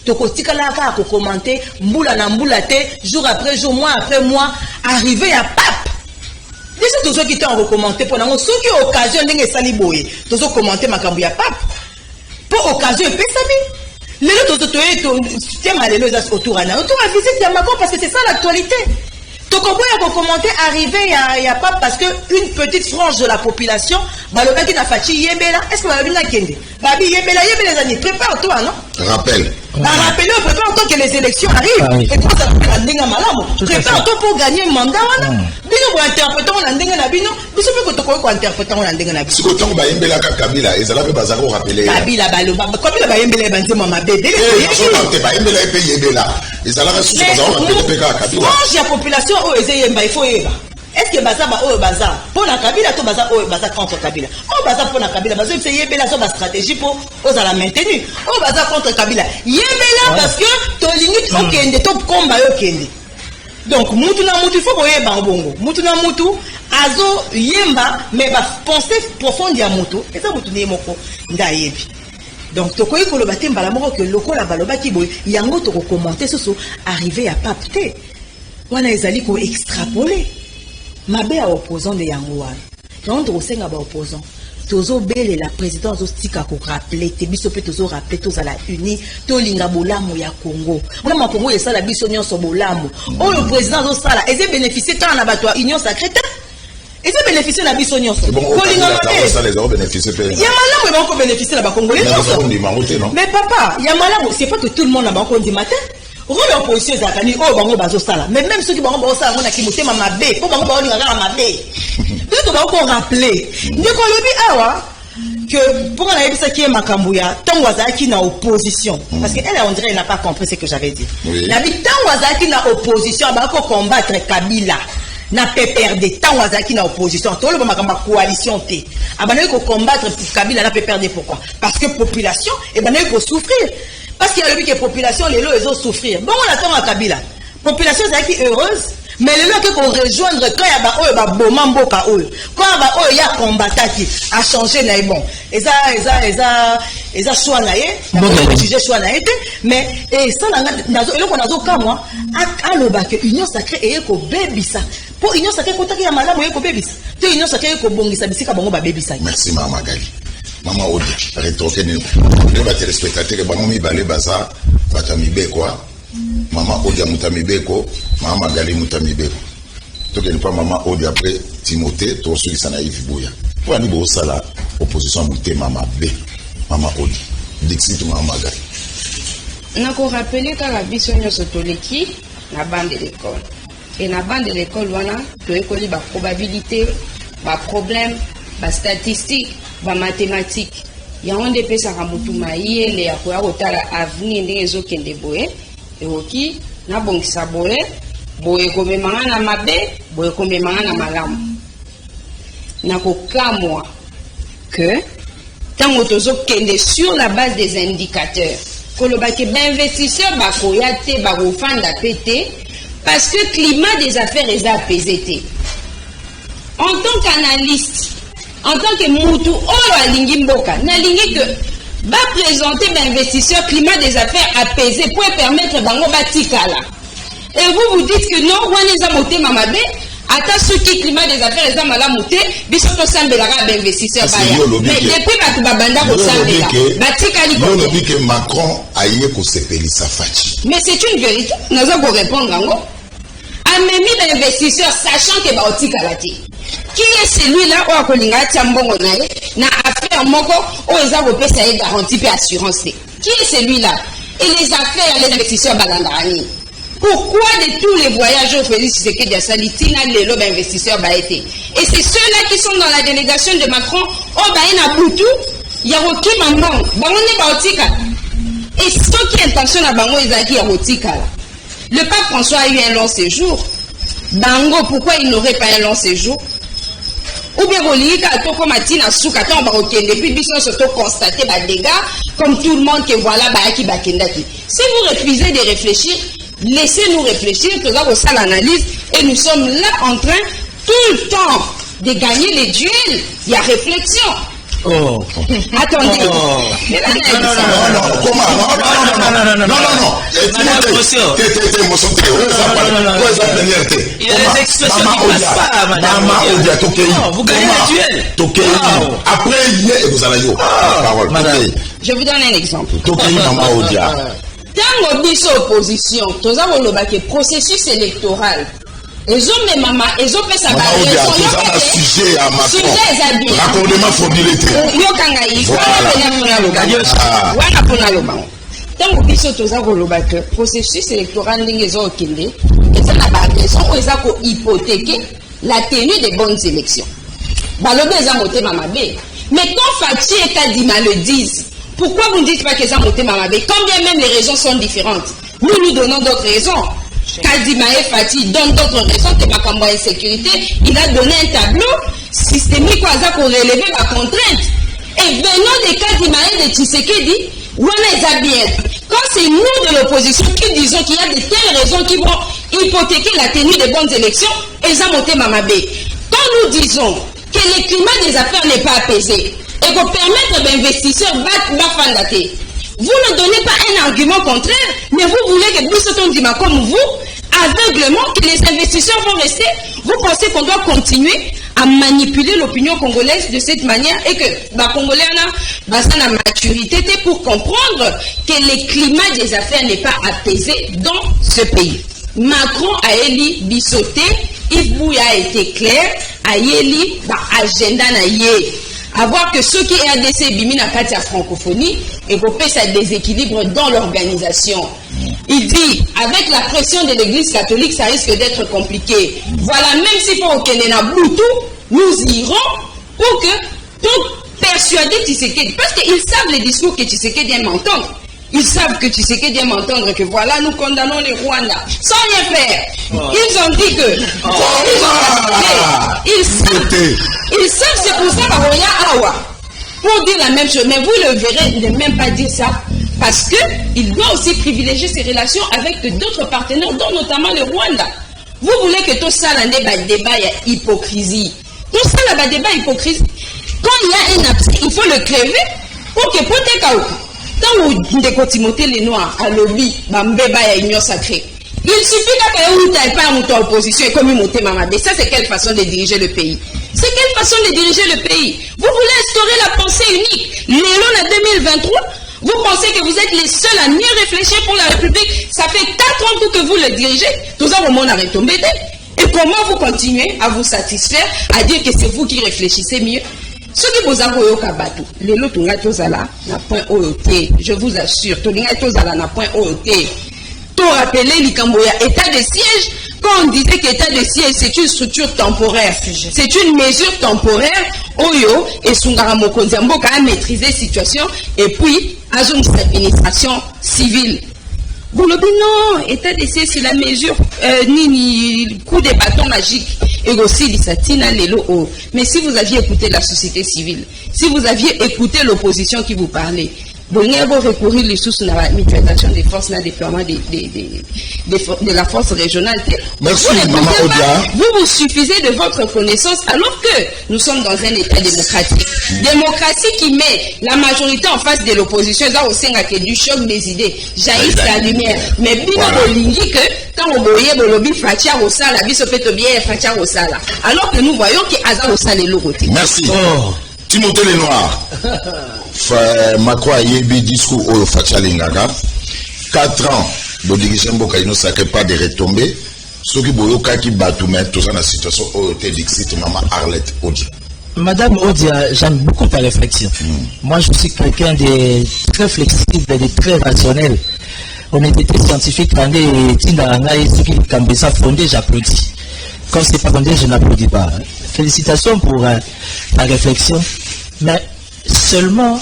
to kotikala ka ko commenter mbula na mbula te jour après jour mois après mois arrivée ya pape déjà tous ceux qui t'ont recommandé pour na ceux qui occasion ndenge sali boye to commenter makambo ya pape pour occasion pesami. Les autres, tu es autour à visite à Macron parce que c'est ça l'actualité. Donc, on peut commenter arriver il n'y a pas parce qu'une petite frange de la population, le gars qui n'a pas fait Yébela, est-ce que vous avez vu Babi Yébela, les amis, prépare-toi, non? Rappel. Rappelez au président tant que les élections arrivent. Et toi, ça va faire un malamo. Prépare toi pour gagner un mandat. Bino pour interpréter on a ndenge na bino. Biso pe ko ko interpréter on a ndenge na bino. Si ko tango ba yembela ka Kabila, ezala pe bazako rappeler. Kabila baloba. Kabila ba yembela banze mama bébé. Ba yembela pe yembela. Ezala ka susu bazako rappeler pe ka Kabila. Quand la population o ezeyemba il faut yeba. Est-ce que baza ba o baza pour la Kabila to baza o baza contre Kabila. O baza pour la Kabila baza c'est yembela so ba stratégie pour oza la maintenir. O baza contre Kabila. Yembela parce que to limite o kende to combat yo kende. Donc mutu na mutu faut koyeba bongo. Mutu na mutu azo yemba mais ba penser profonde ya mutu. Et ça mutu ne moko ndayebi. Donc tokoyi ko loba temba la moko que lokola baloba ki boy yango to ko commenter soso arriver à papte. Wana ezali ko extrapoler. Mabe à opposant de yango wana. Quand on senga ba opposant tozo bele la présidence ostika ko rappeler te biso pe tozo rappeler toza la uni to linga bolamu ya Congo. Ona Congo esa la biso nyonso bolamu. O le président zo sala eze bénéficier tant na bato union sacrée. Eze bénéficier la biso nyonso. Ko linga mabe ça les autres bénéficier pe. Ya malamu ba ko bénéficier la ba congolais. Mais papa, ya malamu c'est pas que tout le monde na ba ko ndi matin. Rôle opposition zakani o bango bazo sala. Mais même ceux qui bango bazo sala na kimote mabe, po bango bazo linga na mabe. Tout va encore rappeler. Ndeko lobi awa que pour la yebisa qui est makambuya, tant wazaki na opposition parce que elle on dirait elle n'a pas compris ce que j'avais dit. La bi tant wazaki na opposition ba ko combattre Kabila. Na PPRD tant wazaki na opposition. Tout le monde makamba coalition T. Abana ko combattre Kabila na PPRD pourquoi? Parce que population et bana ko souffrir. Parce qu'il y a le que population les lots ils ont souffrir. Bon on attend à Kabila. Population zaki heureuse. Mais le lot que pour rejoindre quand il y a ba boma mboka oyo quand ba oyo ya combattaki a changé na bon eza choix na ye sujet choix na ye mais et ça nazo eloko nazo kamwa aloba que union sacrée eye ko bebisa pour union sacrée kotaki ya malamu eye ko bebisa te union sacrée ko bongisa bisika bango ba bebisa. Merci Mama Gali. Mama Odi retoquer ne ba téléspectateurs bango mi balé baza batami be quoi. Maman Odi Mutamibeko, Maman Gali Mutamibeko. Donc il n'y a pas Maman Odi après Timothée, toi celui qui s'en a eu Bouya. Pour aller au Sala, opposition Mouté Maman B, Maman Odi. Dixit Maman Gali. On a rappelé que la vision de ce toleki, la bande de l'école. Et la bande de l'école, voilà, tu as connu la probabilité, la problème, la statistique, la mathématique. Il y a un dépêche à Ramoutouma, il y a un avenir des autres qui ont déboé. Et ok, na bongisa boye, boye komemanga na mabe, boye komemanga na malamu. Na kokamwa que tango tozo kende sur la base des indicateurs. Kolobake d'investisseurs bakoyate bakofanda pété parce que climat des affaires est apaisé. En tant qu'analyste, en tant que mutu olo alingi mboka, na lingi que va présenter l'investisseur climat des affaires apaisé pour permettre bango batikala. Et vous dites que non, waneza moté mamabe, ata ceux qui climat des affaires eza malamuté, biso to sambela ka investisseur baya. Mais depuis batu babanda ko sambela, batikali ko. Non, dit que Macron aye ko sepelisa fachi. Mais c'est une vérité, nous allons répondre ango. Amemi l'investisseur sachant que ba otikala ti. Qui est celui-là où a kolinga tiambongo nae na affaire moko où ils ont repéré sa garantie et assurance. Qui est celui-là? Et les affaires, les investisseurs balandarani. Pourquoi de tous les voyages au Félix Tshisekedi à Salitina, les lobes investisseurs baété? Et c'est ceux-là qui sont dans la délégation de Macron, oh baïna Boutou, Yaroki Mamang, Bangoné Baotika. Et ce qui est intention à Bango Izaki Yarotika. Le pape François a eu un long séjour. Bango, pourquoi il n'aurait pas un long séjour? Ou bien depuis qu'ils surtout constaté des dégâts, comme tout le monde que voilà, si vous refusez de réfléchir, laissez-nous réfléchir, que nous avons ça l'analyse, et nous sommes là en train tout le temps de gagner les duels. Il y a réflexion. Oh. Attendez. Oh. Il y a des expressions qui ne passent pas, madame. Vous gagnez le duel. Après, vous allez la parole. Je vous donne un exemple. Dans notre opposition, nous avons le processus électoral. Les hommes et maman, les hommes ça va. Sujet à ma raccordement formulé. tant que biso toza koloba que processus électoral ndenge ezokende eza na baagression oyo eza kohypothéquer la tenue des bonnes élections. Balobi eza motema mabe. Mais quand Fachi et Kadima le disent, pourquoi vous ne dites pas que eza motema mabe? Quand bien même les raisons sont différentes, nous donnons d'autres raisons. Kadima et Fachi donnent d'autres raisons que Makambo insécurité. Il a donné un tableau systémique pour relever la contrainte. Et venant de Kadima et de Tshisekedi, quand c'est nous de l'opposition qui disons qu'il y a de telles raisons qui vont hypothéquer la tenue des bonnes élections, eza motema mabe. Quand nous disons que le climat des affaires n'est pas apaisé et pour permettre d'investisseurs battre, vous ne donnez pas un argument contraire, mais vous voulez que Bissoton Dima comme vous, aveuglement, que les investisseurs vont rester. Vous pensez qu'on doit continuer à manipuler l'opinion congolaise de cette manière et que les Congolais ont la maturité pour comprendre que le climat des affaires n'est pas apaisé dans ce pays. Macron a élu Bissoté, Yves Bouya a été clair, a élu agenda na yé. À voir que ceux qui RDC bimi na kati ya francophonie et qu'on ça déséquilibre dans l'organisation. Il dit, avec la pression de l'église catholique, ça risque d'être compliqué. Voilà, même si pour Kenena Boutou, nous irons pour persuader Tshisekedi. Parce qu'ils savent les discours que Tshisekedi aime entendre. Ils savent que Tshisekedi aime entendre que voilà, nous condamnons les Rwandais sans rien faire. Ils ont dit que... Ils savent, c'est pour ça Awa. Pour dire la même chose. Mais vous le verrez, ne même pas dire ça. Parce qu'il doit aussi privilégier ses relations avec d'autres partenaires, dont notamment le Rwanda. Vous voulez que tout ça, là, débat, il y a hypocrisie. Tout ça, là, débat, hypocrisie. Quand il y a un abcès, il faut le crever pour que peut-être tant que vous Timothée les Noirs à lobby, Bambeba et Union sacrée. Il suffit que vous n'avez pas en opposition et comme monter Mamade. Ça, c'est quelle façon de diriger le pays? C'est quelle façon de diriger le pays? Vous voulez instaurer la pensée unique. L'élan en 2023, vous pensez que vous êtes les seuls à mieux réfléchir pour la République? Ça fait 4 ans que vous le dirigez. Tout ça, au monde a retombé. Et comment vous continuez à vous satisfaire, à dire que c'est vous qui réfléchissez mieux? Ce qui vous a voulu au Kabatou, les lots n'a point OET, je vous assure, n'a point OET. Tout rappeler l'Ikamboya, état de siège, quand on disait qu'état de siège, c'est une structure temporaire, c'est une mesure temporaire, Oyo et Sungara Mokondiambo a maîtrisé la situation, et puis, à une administration civile. Vous le dites non, état de siège, c'est la mesure, ni coup de bâton magique. Et aussi l'Issatina Lelo. Mais si vous aviez écouté la société civile, si vous aviez écouté l'opposition qui vous parlait, vous n'avez pas recourir les sources de la mutualisation des forces, le déploiement de la force régionale. Merci, Maman Odia. Vous suffisez de votre connaissance alors que nous sommes dans un état démocratique. Démocratie qui met la majorité en face de l'opposition, ça aussi du choc des idées. Jaillit la lumière. Mais bien que quand on voyait le lobby Fatia Rosala, alors que nous voyons qu'il y a Rosala et l'autre. Merci. Timothée les Noirs. Macron a eu un discours au Fatia Lingaga. 4 ans, le dirigeant Bokaino ne pas de retombées. Ceux qui ont qui battent tout ça dans la situation où était dixit Maman Arlette Odia. Madame Odia, j'aime beaucoup ta réflexion. Moi, je suis quelqu'un de très flexible, de très rationnel. On était scientifique, on est fondé, j'applaudis. Quand c'est pas fondé, je n'applaudis pas. Félicitations pour ta réflexion. Mais seulement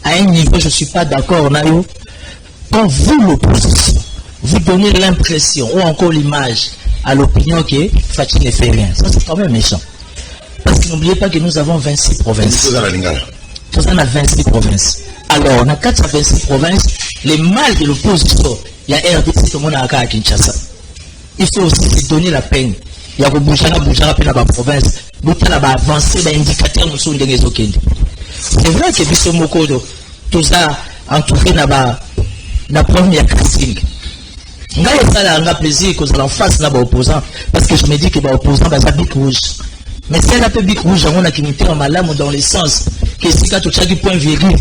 à un niveau, je ne suis pas d'accord, Nayo. Quand vous, l'opposition, vous donnez l'impression ou encore l'image à l'opinion que Fachi ne fait rien. Ça, c'est quand même méchant. Parce que n'oubliez pas que nous avons 26 provinces. Nous avons 26 provinces. Alors, on a 426 provinces. Les mal de l'opposition, il y a RDC, tout le monde a à Kinshasa. Il faut aussi se donner la peine. Il y a bouger dans la province. Nous avons avancé dans l'indicateur de nos c'est vrai que Bissomoko, tout ça, entouré dans la première casting. Ça a plaisir que vous en face de l'opposant. Parce que je me dis que l'opposant va bic rouge. Mais c'est un peu bic rouge, on a qui nous fait en malade dans le sens que si quand tu as du point virgule,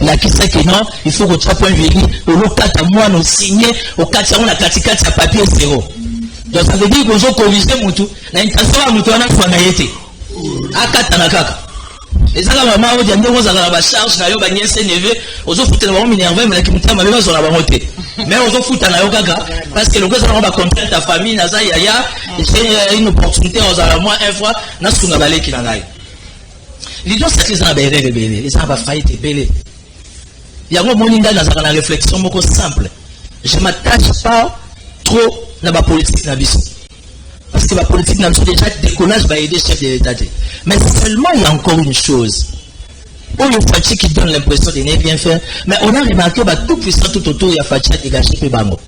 là qui sait que non, il faut que tu aies point virgule. Au lot 4 à moi, nous signer, au 4 on a 4 à papier 0. Donc ça veut dire que vous corrigez mon tout. L'intention à nous tourner pour en été. À 4 à la caca. Et ça, la maman, on dit, on a la charge, on a nièce énervée, on a foutu la énervé, mais la qui m'a mis sur la montée. Mais on a foutu la gaga, parce que le gars, on va contraindre ta famille, Naza, Yaya, j'ai une opportunité, on a moins un fois, n'a ce qu'on a balé qui n'en a. L'idée, c'est que les gens ont belé, les gens ont failli te belé. Il y a un moment dans la réflexion beaucoup simple. Je ne m'attache pas trop dans la politique n'abissou. Parce que la politique n'abissou déjà décollage va aider le chef de l'État. Mais seulement il y a encore une chose. On a Fachi qui donne l'impression de ne rien faire. Mais on a remarqué que tout puissant tout autour, il y a Fachi à dégager le bango.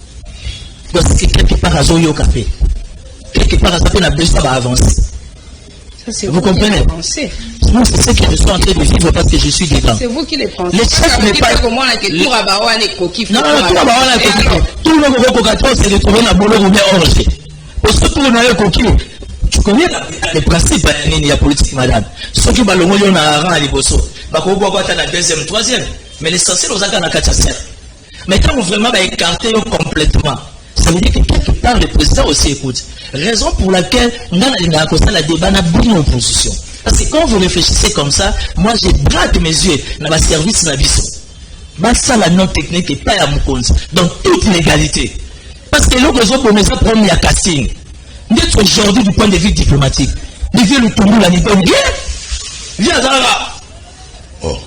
Parce que quelque part à Zoyo Café. Quelque part à Zoyo n'a besoin d'avancer. Vous comprenez? Moi, c'est ce que je suis en train de vivre parce que je suis dedans. C'est vous qui les pensez. Les chefs n'est pas. Comment on a que tout Rabaouane est coquille. Non, tout Rabaouane est coquille. Tout le monde veut qu'on s'est retrouvé dans le boulot ou bien orangé. Parce que tout le monde est coquille. Tu connais les principes de la politique, madame. Ceux qui ont le on a rang à l'Iboso. Bah, qu'on voit quoi, la deuxième, troisième. Mais l'essentiel, on a qu'à la 4e. Mais quand on vraiment va écarter complètement, ça veut dire que quelque part, le président aussi écoute. Raison pour laquelle, dans la débat, on a bien opposition. Parce que quand vous réfléchissez comme ça, moi je braque mes yeux dans le service de la vision. Ça, la non technique n'est pas à mon compte. Dans toute légalité. Parce que l'autre raison pour nous a promis à casting. D'être aujourd'hui du point de vue diplomatique. De vue le tombeau, la nipone. Viens, Zara. Oh.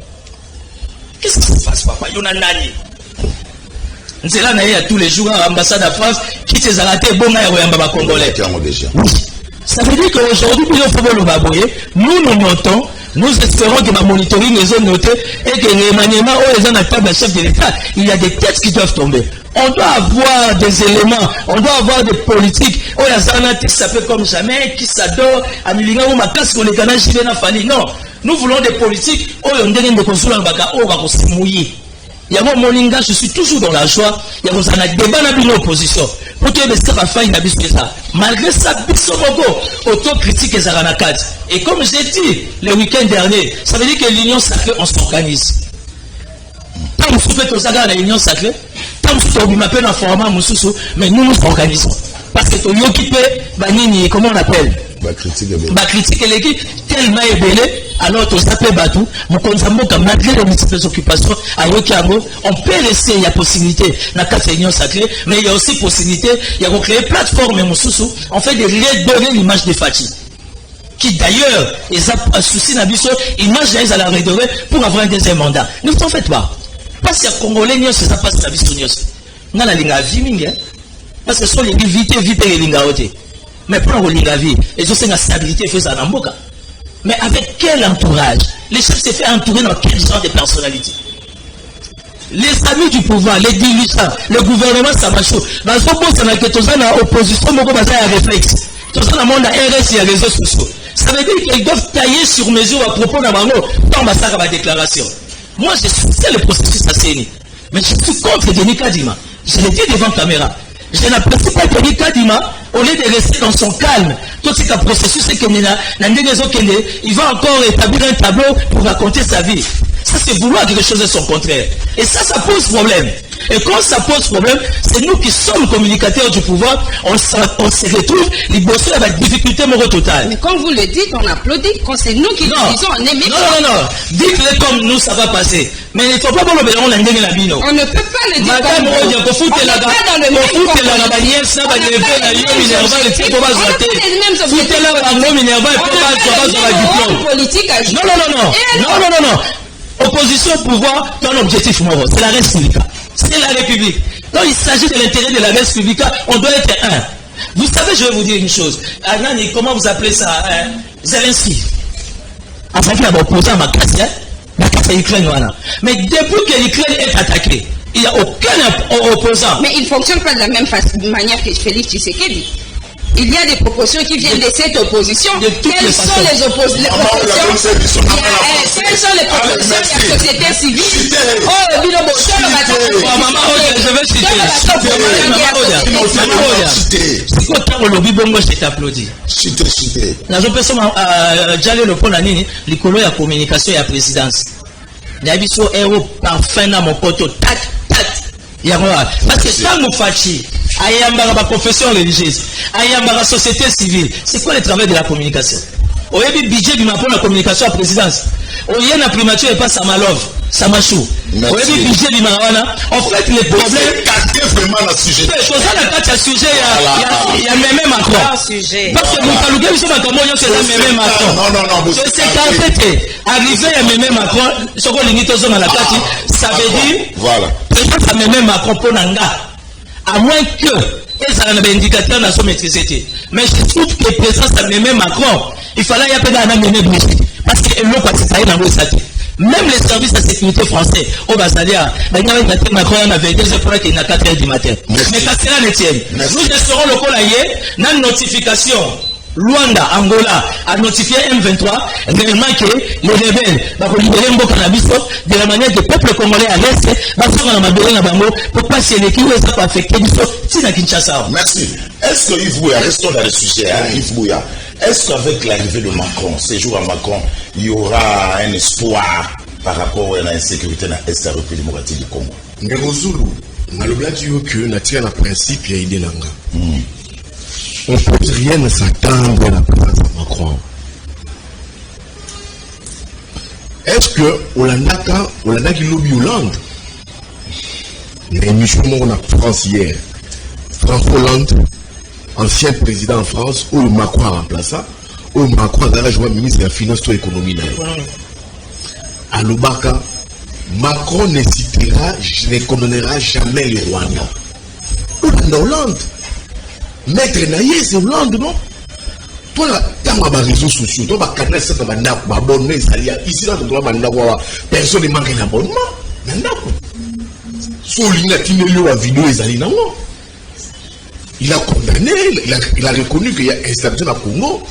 Qu'est-ce qui se passe, papa? Il y en a nani. C'est là, il y a tous les jours à l'ambassade de France qui s'est arrêté bon à Yamba Congolais. Oui. Ça veut dire qu'aujourd'hui, nous notons, nous espérons que ma monitoring les zones notées et que les maniements où les gens n'attendent le chef de l'État, il y a des têtes qui doivent tomber. On doit avoir des éléments, on doit avoir des politiques. Oh, il y a Zana qui s'appelle comme jamais, qui s'adore, à Milinga ou Makas, qu'on les canaux, j'y vais Fani. Non, nous voulons des politiques, oh, on donne des consuls en baka, oh, on va se mouiller. Il y a mon moninga, je suis toujours dans la joie. Il y a un débat dans l'opposition. Pour que les gens fassent ça. Malgré ça, autocritique et Zaranakat. Et comme j'ai dit le week-end dernier, ça veut dire que l'union sacrée, on s'organise. Tant que vous faites ça dans l'union sacrée, tant que vous m'appelez un format, mais nous nous organisons. Parce que tu es occupé, comment on appelle? Critique l'équipe tellement ébélé, alors tu s'appelles Batou, malgré les multiples occupations, on peut laisser, il y a possibilité, dans la union sacrée, mais il y a aussi possibilité, il y a créé plateforme, on fait des redonner l'image de Fachi. Qui d'ailleurs, ils ont un souci d'ambition, image à la redorer pour avoir un deuxième mandat. Ne vous en faites pas. Parce qu'il y a Congolais, ça passe la vie sur nous. Nous avons la vie, parce que ce sont les vite les linga. Mais pour la vie, et je sais la stabilité, il faut ça dans le boca. Mais avec quel entourage? Les chefs se fait entourer dans quel genre de personnalité? Les amis du pouvoir, les dirigeants, le gouvernement, ça marche. Dans ce moment, ça n'a que tout ça dans l'opposition, mais ça a un réflexe. Tout ça dans le monde à RS et les réseaux sociaux. Ça veut dire qu'ils doivent tailler sur mesure à propos d'un bango, tant que ça va déclaration. Moi, je soutiens le processus à CENI. Mais je suis contre Denis Kadima. Je l'ai dit devant la caméra. Je n'apprécie pas Denis Kadima au lieu de rester dans son calme. Tout ce processus, c'est qu'il va encore établir un tableau pour raconter sa vie. Ça, c'est vouloir quelque chose de son contraire. Et ça pose problème. Et quand ça pose problème, c'est nous qui sommes communicateurs du pouvoir, on se retrouve, les bosseurs avec difficulté morale totale. Mais quand vous le dites, on applaudit. Quand c'est nous qui le disons, on aime. Non. Dites-le comme nous, ça va passer. Mais il ne faut pas voir le bénéfice, on a ndenge la bino. On ne peut pas le dire. Madame, on dit qu'on fout la bannière, ça va lever la ligne minerval et puis on va se rater. Foutez la bannière minerval et puis on va se rater. Non. Opposition au pouvoir, dans l'objectif mort, c'est la République. C'est la République. Quand il s'agit de l'intérêt de la République, on doit être un. Vous savez, je vais vous dire une chose. Anani, comment vous appelez ça? Zelensky. Enfin, il a opposé à ma casse, Ukraine. Mais depuis que l'Ukraine est attaquée, il n'y a aucun opposant. Mais il ne fonctionne pas de la même manière que Félix Tshisekedi. Il y a des propositions qui viennent de cette opposition. Quelles sont les oppositions? Quelles sont les propositions de la société civile? Je vais citer. C'est quoi tant le lobby bongo je t'applaudis. Cité. La personne Djale le pont nini l'écolo ya communication ya présidence. N'abiso héros parfait dans mon poteau tac. Parce que ça nous fâche. Ayamba la confession religieuse, ayamba la société civile. C'est quoi le travail de la communication? oyebi budget bima pour la communication à présidence oye na primature et pas Samalov Samachou oyebi budget bima wana en fait les problèmes vraiment la sujet c'est ça la carte à sujet il y a même Macron parce que vous parlez de Macron c'est même Macron non c'est caractère arrivé il y a même Macron ce qu'on limite aux dans la carte ça veut dire voilà peut-être ça même Macron pour nanga à moins que et ça n'a pas indicateur dans son maîtrise. Mais je trouve que le président, ça même Macron, il fallait y avoir un amener de parce que l'eau pas dans le sati. Même les services de sécurité français, au Basalia, Macron en avait 2 heures qu'il n'a 4 heures du matin. Mais ça sera le tien. Nous resterons le colayer, dans une notification. Luanda, Angola, a notifié M23, réellement que les rebelles vont libérer Mboka Nabiso de la manière que le peuple congolais à l'Est va faire un amadoué à Bango pour passer les qui ont été affectés si à Kinshasa. Merci. Est-ce que Yves Bouya, restons dans le sujet, Yves Bouya, est-ce qu'avec l'arrivée de Macron, séjour à Macron, il y aura un espoir par rapport à l'insécurité dans l'Est de la République démocratique du Congo? Ngozulu, on a le blanc que n'a tiré un principe, il y a idée l'anga. On ne peut rien s'attendre à la place de Macron. Est-ce que Hollande qui lobby Hollande? L'émission on a France hier. François Hollande, ancien président en France, où Macron a remplacé, où Macron a rejoint le ministre de la Finance et de l'économie. À l'Obaka, Macron ne citera, ne condamnera jamais le Rwanda. Hollande. Maître Naïe, c'est Hollande, non? Toi, tu as des réseaux sociaux, tu as des ça, tu as des abonnements, ici, là, tu as personne ne manque d'abonnement. Il a condamné, il a reconnu qu'il y a installation au Congo,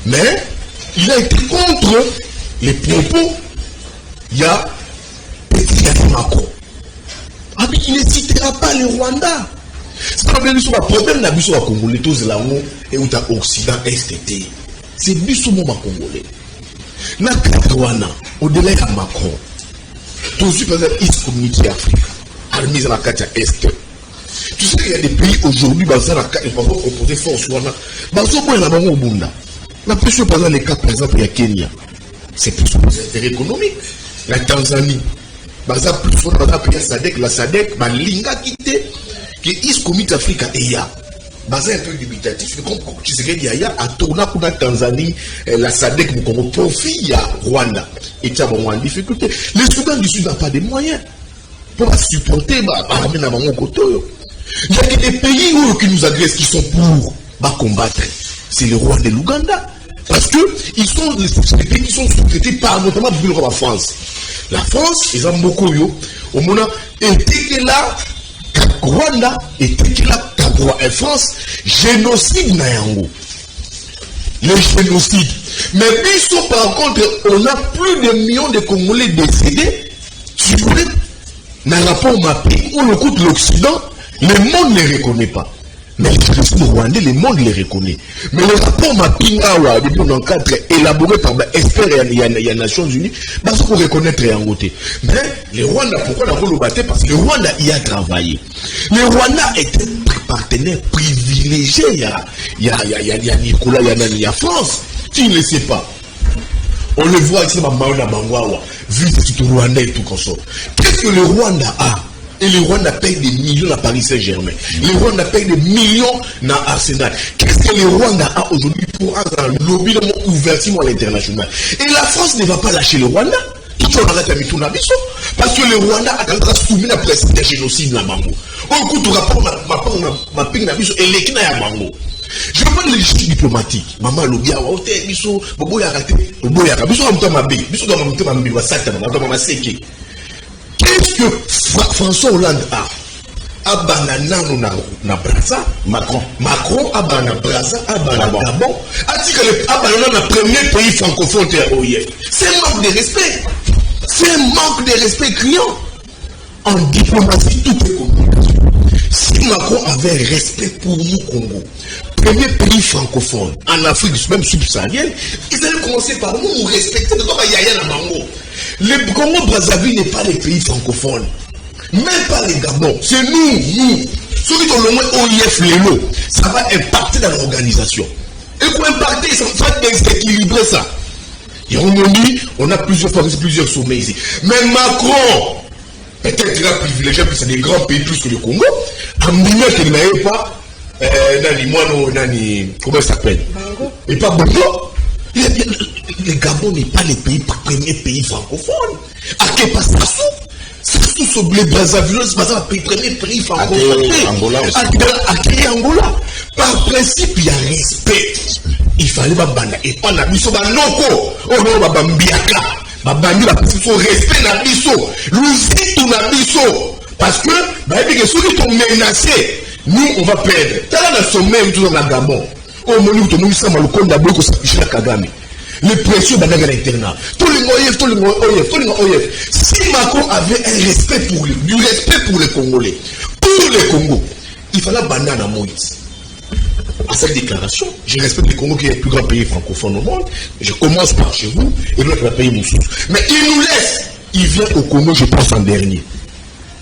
mais il a été contre les propos. Il y a Petit Macron. Ah, mais il ne citera pas le Rwanda. C'est pas bien le problème n'a biso à Congolais tous là et où t'as Occident STT. C'est biso mon Congolais. Na Katwana au-delà de Macron. Tout par exemple East Community Africa. Armise à la carte Est. Tu sais qu'il y a des pays aujourd'hui basés dans la carte pour opposer force wana. Baso pour la bango bunda. Na plus par exemple les cas par exemple il y a Kenya. C'est plus pour les intérêts économiques. La Tanzanie. Basa plus pour la SADC, la SADC ba linga quitté. Que East Community Africa et ya basé un peu dubitatif comme tu sais qu'il y a à tourner pour la Tanzanie la SADC nous comme profit à Rwanda et tu as en difficulté. Les Soudan du Sud n'ont pas de moyens pour supporter ramener à mon côté. Il y a des pays qui nous agressent qui sont pour combattre. C'est le Rwanda et l'Ouganda parce que ils sont les pays qui sont sous-traités par notamment la France. La France ils ont beaucoup au moment était là. Rwanda était là, Taboua et France, génocide na yango. Le génocide. Mais biso par contre, on a plus de millions de Congolais décédés. Tu voulais, dans le rapport mapping, où le coup de l'Occident, le monde ne les reconnaît pas. Mais le génocide rwandais, le monde les reconnaît. Mais le rapport mapping, depuis on encadre, élaboré par experts et les Nations Unies, parce qu'on reconnaît très en côté. Mais le Rwanda, pourquoi on a le battu? Parce que le Rwanda y a travaillé. Le Rwanda était partenaire privilégié. Il y a Nicolas, il y a France. Tu ne le sais pas. On le voit ici, vu que le Rwanda et tout comme ça. Qu'est-ce que le Rwanda a? Et le Rwanda paye des millions à Paris Saint-Germain. Le Rwanda paye des millions à Arsenal. Qu'est-ce que le Rwanda a aujourd'hui pour un lobby ouvertement à l'international? Et la France ne va pas lâcher le Rwanda. Parce que le Rwanda a soumis la presse de génocide à Bango. On écoute le rapport ma ping na biso et l'équina à Bango. Je parle de l'échec diplomatique. Maman Lobia, biso, bobo ya raté, bobo ya biso am tama bé, biso dans mon tama bé, va sata, ma seke. Qu'est-ce que François Hollande a? Abanana na Brazza, Macron abana Brazza, abana Gabon, abana na premier pays francophone de l'OIF. C'est un manque de respect. C'est un manque de respect criant. En diplomatie, tout est communication. Si Macron avait respect pour nous, Congo, premier pays francophone en Afrique, même subsaharienne, ils allaient commencer par nous respecter. Le Congo-Brazzaville n'est pas les pays francophones. Même pas les Gabon. C'est nous. Ceux qui ont le moins OIF, ça va impacter dans l'organisation. Et pour impacter, ça va déséquilibrer ça. Et on a plusieurs sommets ici. Mais Macron, peut-être qu'il a privilégié, parce que c'est des grands pays plus que le Congo. Ambinia qu'il n'avait pas, comment il s'appelle? Et pas Bongo. Le Gabon n'est pas le premier pays francophone. À quel pas Sassou? Sassou Soblé Brazzaville, c'est pas le premier pays francophone. Angola. Par principe, il y a respect. Il fallait pas bana et pas la biso banoko. Oh non, babambiaka. Babandi la position respect la biso. Louisitou la biso. Parce que, ceux qui sont menacés, nous on va perdre. T'as la sommet tout dans la Gabon. Oh mon Dieu, nous sommes à l'occasion d'abord que ça fiche la Kagame. Les pressions banaga l'internat. Tous les moyens. Si Macron avait un respect pour lui, du respect pour les Congolais, pour les Congo, il fallait banane à Moïse. À cette déclaration, je respecte le Congo qui est le plus grand pays francophone au monde. Je commence par chez vous et l'autre va payer mon sous. Mais il nous laisse. Il vient au Congo, je pense, en dernier.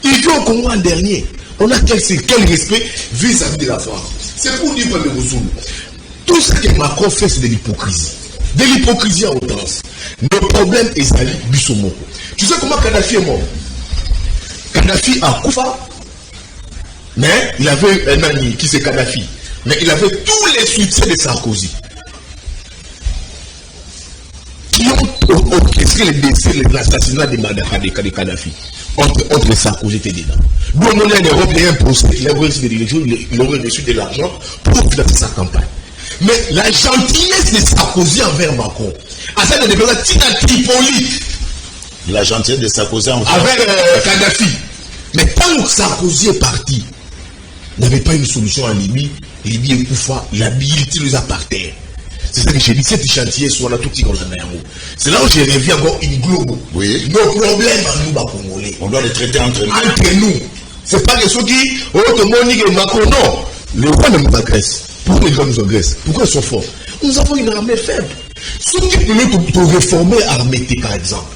Il vient au Congo en dernier. On a quel respect vis-à-vis de la France. C'est pour dire que tout ce que Macron fait, c'est de l'hypocrisie. De l'hypocrisie à outrance. Le problème est Zali Bissomoko. Tu sais comment Kadhafi est mort? Kadhafi a Koufa, mais il avait un ami qui c'est Kadhafi. Mais il avait tous les soutiens de Sarkozy. Qui ont orchestré le décès, l'assassinat de Kadhafi. Entre Sarkozy et dedans. Donc, on a un Européen procès, il aurait reçu de l'argent pour financer sa campagne. Mais la gentillesse de Sarkozy envers Macron, à ça de développer Tina Tripoli. La gentillesse de Sarkozy envers Kadhafi. Mais tant que Sarkozy est parti, il n'y avait pas une solution en Libye. Libye est Koufa, l'habilité les a par terre. C'est ça que j'ai dit, cette chantier soit là tout petit comme ça. C'est là où je reviens encore une globe. Oui. Nos problèmes à nous, Congolais. On doit les traiter entre nous. Entre nous. C'est pas que ceux qui, Monique et Macron, non. Les rois nous agressent. Pourquoi les gens nous agressent? Pourquoi ils sont forts? Nous avons une armée faible. Ceux qui peuvent te réformer l'armée, par exemple,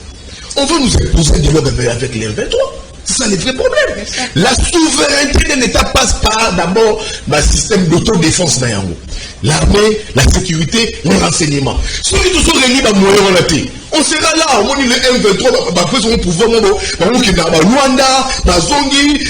on veut nous imposer un dialogue avec les 23. C'est ça le vrai problème. La souveraineté d'un État passe par d'abord le système d'autodéfense d'Ayango. L'armée, la sécurité, les renseignements. Ceux qui sont réunis dans le on sera là, on est le M23, après son pouvoir, Rwanda, Zongi,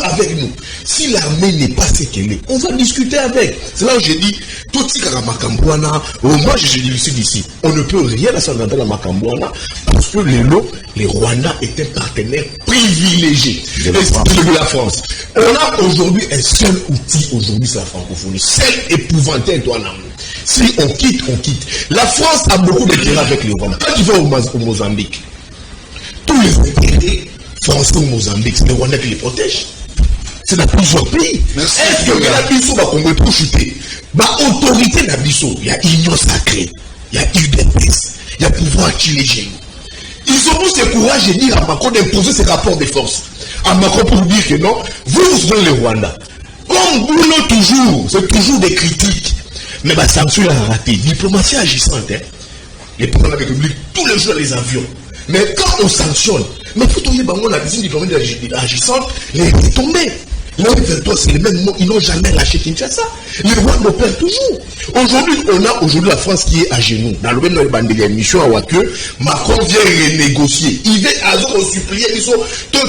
avec nous. Si l'armée n'est pas ce qu'elle est, on va discuter avec. C'est là où j'ai dit, tout ce qui est Makambouana, moi je dis ici, on ne peut rien à ça dans la Makambouana, parce que les Rwandais est un partenaire privilégié de la France. On a aujourd'hui un seul outil, aujourd'hui c'est la francophonie, seul épouvantail doit l'amour. Si on quitte, on quitte. La France a beaucoup d'intérêts avec les Rwandais. Quand tu vas au Mozambique, tous les intérêts français au Mozambique, c'est les Rwandais qui les protègent. C'est dans plusieurs pays. Est-ce que la Bissau va Congo pour chuter? Autorité la Bissau, il y a union sacrée, il y a UDPS, il y a pouvoir chilégé. Ils auront ce courage de dire à Macron d'imposer ses rapports de force. À Macron pour dire que non, vous êtes les Rwandais. Comme nous toujours, c'est toujours des critiques. Mais la sanction a raté. Diplomatie agissante. Les présidents de la République, tous les jours les avions. Mais quand on sanctionne, mais il faut tomber dans la visite diplomatique agissante, les tomber. Les 23, c'est les mêmes mots, ils n'ont jamais lâché Kinshasa. Les rois l'opèrent toujours. Aujourd'hui, on a la France qui est à genoux. Dans le même de l'émission à Wakke, Macron vient renégocier. Il vient à supplier, ils sont tous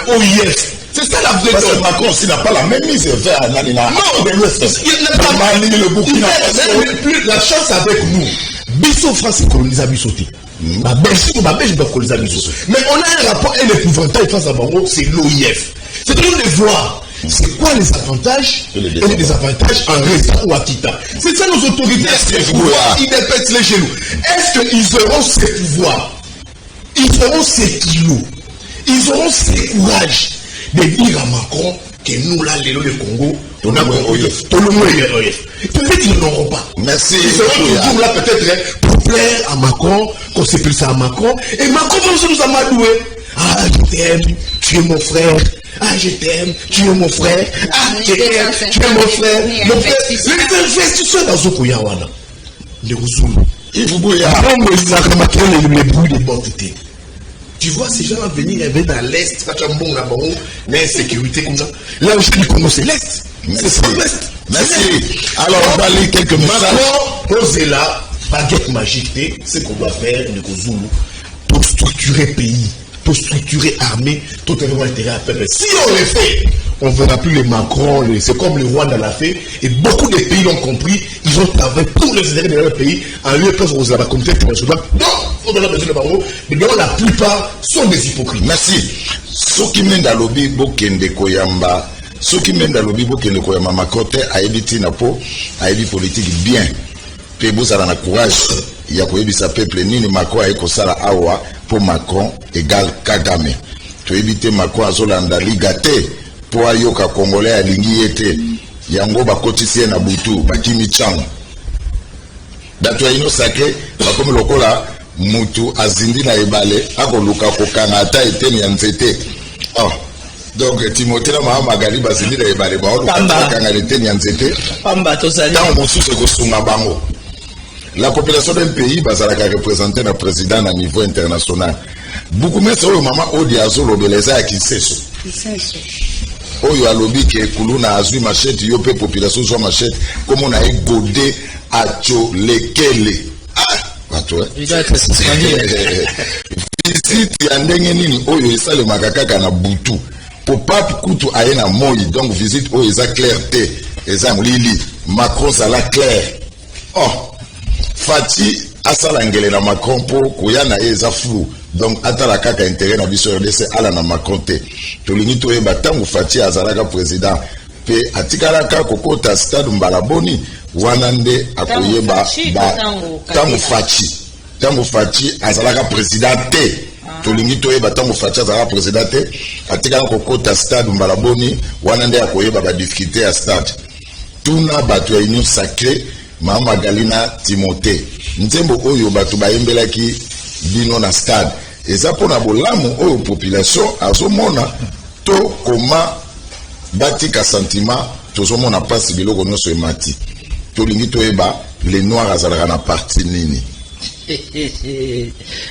OIF. C'est ça la vraie. Parce que Macron, s'il n'a pas la même mise vers Nanina. Non, il n'a pas le Burkina Faso. La chance avec nous. Bissau France est colonisé à Bissauté. Ma Belgique doit coloniser à Bissau. Mais on a un rapport et l'épouvantail face à Bango, c'est l'OIF. C'est de nous voir. C'est quoi les avantages et les désavantages en restant ou à Kita. C'est ça nos autorités. Ils dépètent les genoux. Est-ce qu'ils auront ces pouvoirs? Ils auront ces kilos. Ils auront ces courages de dire à Macron que nous, là, les Congo, on a OIF. Peut-être qu'ils n'auront pas. Merci. Ils seront toujours là, peut-être, pour plaire à Macron, qu'on s'épile ça à Macron. Et Macron, nous a madoué. Ah, je t'aime, tu es mon frère. Ah, je t'aime, tu es mon frère. Ah, je t'aime, tu es mon frère. Mon frère, les investisseurs dans Zokoyawana. Les Roussoulou. Il vous bouille. Les bruits des bords d'été. Tu vois, ces gens venir dans l'Est, quand tu as un bon là-bas, l'insécurité comme ça. Là où je dis Congo, c'est l'Est. C'est pas l'Est. Merci. Alors, on va lire quelques messages. Macron, posez la baguette magique, c'est qu'on doit faire, pour structurer le pays, pour structurer l'armée, tout est intérêt à peuple. Si on le fait, on ne verra plus les Macron, c'est comme le Rwanda l'a fait, et beaucoup de pays l'ont compris, ils ont travaillé pour les intérêts de leur pays, en lieu de place où la communauté internationale, donc, on a besoin de Macron, mais la plupart sont des hypocrites. Merci. Ce qui mène à l'objet, Bokende Koyamba, ce qui mène à l'objet, Bokende Koyamba, Makote, a évité Napo, a évité politique bien. Puis vous avez le courage, il y a quoi ça peuple, ni Macron a écosé la Awa, pour Macron égale Kagame. Tu éviter Macron à Zolanda, Ligate, pour Ayoka Congolais à Lingiete, Yango Bakotisien à Boutou, Bakimi Chang. Dato ino sake, comme le kola, Moutou, Azindi na Ebale, Akoluka Kokangata et Tenyanzete. Oh, donc Timothée la Mahama Gali Bazindi na Ebale, Kokangata et Tenyanzete. Pamba, Tosali. Dans mon sous Bango. La population d'un pays, Bazalaka représenter un président à niveau international. Beaucoup de sur le moment où il y a les a qui cessent. Oyo alobi ke kuluna azui machette yope population soit machette comme on a égodé à Tcholekele. Ah, patoué. Visite ya ndenge nini oyo esale makakaka na butu. Pour pas kutu aye na moi donc visite oyo eza clarté, eza lili. Macron ça la clair. Oh, Fati asala ngele na Macron pour koyana eza flou. Donc atala kaka intérêt na biso RDC ala na Macron te. Tolingi to yeba tangu Fati azalaka président pe atikalaka kokota stade Mbalaboni wanande akoyeba ba tangu Fati azalaka président te. Tolingi to yeba tangu Fati azalaka président te atikala kokota stade Mbalaboni wanande akoyeba ba difficulté à stade. Tuna bato ya union sacrée Mama Galina Timothée nzembo oyo bato bayembelaki bino na stade eza pona bolamu oyo population azomona to koma batika sentiment tozomona pasi biloko nyonso emati tolingi toyeba les noirs azalaka na parti nini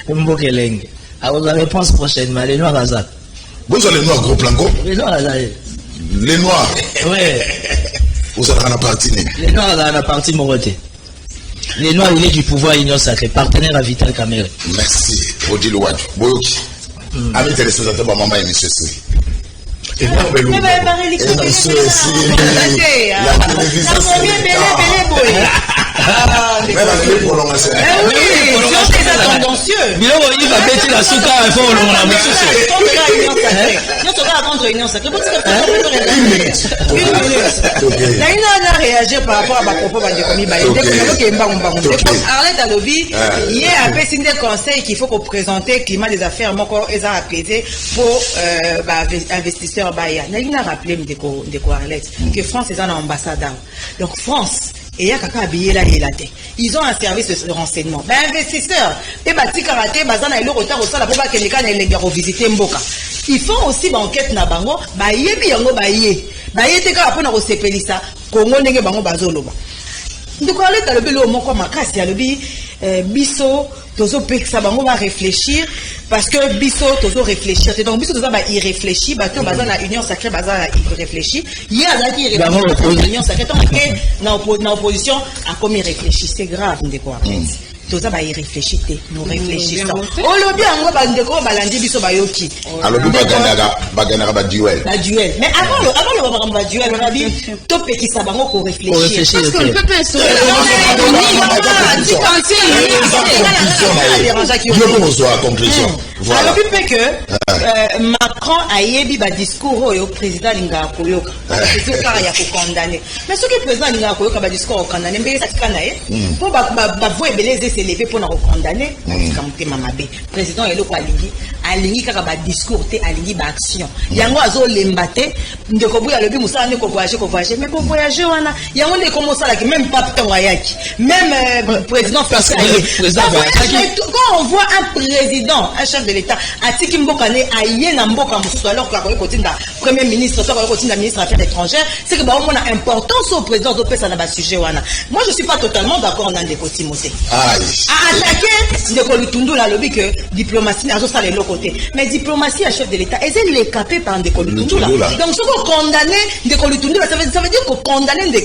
Mbokelenge alors la réponse prochainement les noirs azalaka vous allez les noirs gros planco les noirs azalaka les noirs ouais vous allez na parti nini les noirs azalaka na parti morote. Les Noirs, il est du pouvoir Union Sacrée, partenaire à Vital Kamerhe. Merci. Odile Wadou. Boyoki. Avec les téléspectateurs, ma maman est monsieur C. Et moi, je vais réagir par rapport à ma propos Arlette Alobi, hier après signé des conseils qu'il faut qu'on présente le climat des affaires, mon corps est apaisé pour investisseurs Baya. Il a rappelé de Arlette que France est un ambassadeur. Donc France. Et il y a quelqu'un habillé là et là. Ils ont un service de renseignement. Ben, investisseurs, et bâti karaté, bazana et le retard au sol, la poba kenika et les gars visiter Mboka. Ils font aussi enquête na bango, ba yebi yango ba ye. Ba ye te ka apona ko sepelisa, Congo ndenge bango bazoloba. Donc Arlette Alobi le moko makasi alobi biso tozo peksa bango va réfléchir parce que biso tozo réfléchir. Donc biso tozo ba y réfléchir, ba to bazana union sacrée bazana y réfléchir. Il y a là qui réfléchit union sacrée tant que na opposition a comme y réfléchir, c'est grave ndeko Arlette. Toza ba y réfléchir, nous réfléchissons. Olobi yango ba ndeko balandi biso ba yoki. Alobi bagana ba duel. La duel. Mais avant le duel, on a dit to pekisa bango ko réfléchir. Parce qu'on ne peut pas se alors puis que Macron a yebi ba discours au président Linga Koyoka. C'est ça il y a pour condamner. Mais ce que le président Linga Koyoka ba discours condamner mais ça kanaye pour ba voix beleze s'élever pour nous condamner comme te mamabe. Président elo ko alingi kaka ba discours te alingi ba action. Yango azo lembate ndeko buya lobi musala ne ko voyager mais ko voyager wana yango ne comme ça là que même pas temps ayaki. Même président français quand on voit un président, un chef de l'État, Atiki Mbokane, aïe na mboka mususu alors que la kotinda premier ministre, soit la kotinda ministre des Affaires étrangères, c'est que bah on a importance au président de ça na ba sujet wana. Moi je suis pas totalement d'accord dans des Timothée. Aïe. attaqué de Kolutundu la lobby que diplomatie n'a pas les côté. Mais diplomatie à chef de l'État, est-ce qu'elle est capée par des Kolutundu là? Donc, ce qu'on condamne des Kolutundu, ça veut dire qu'on condamne des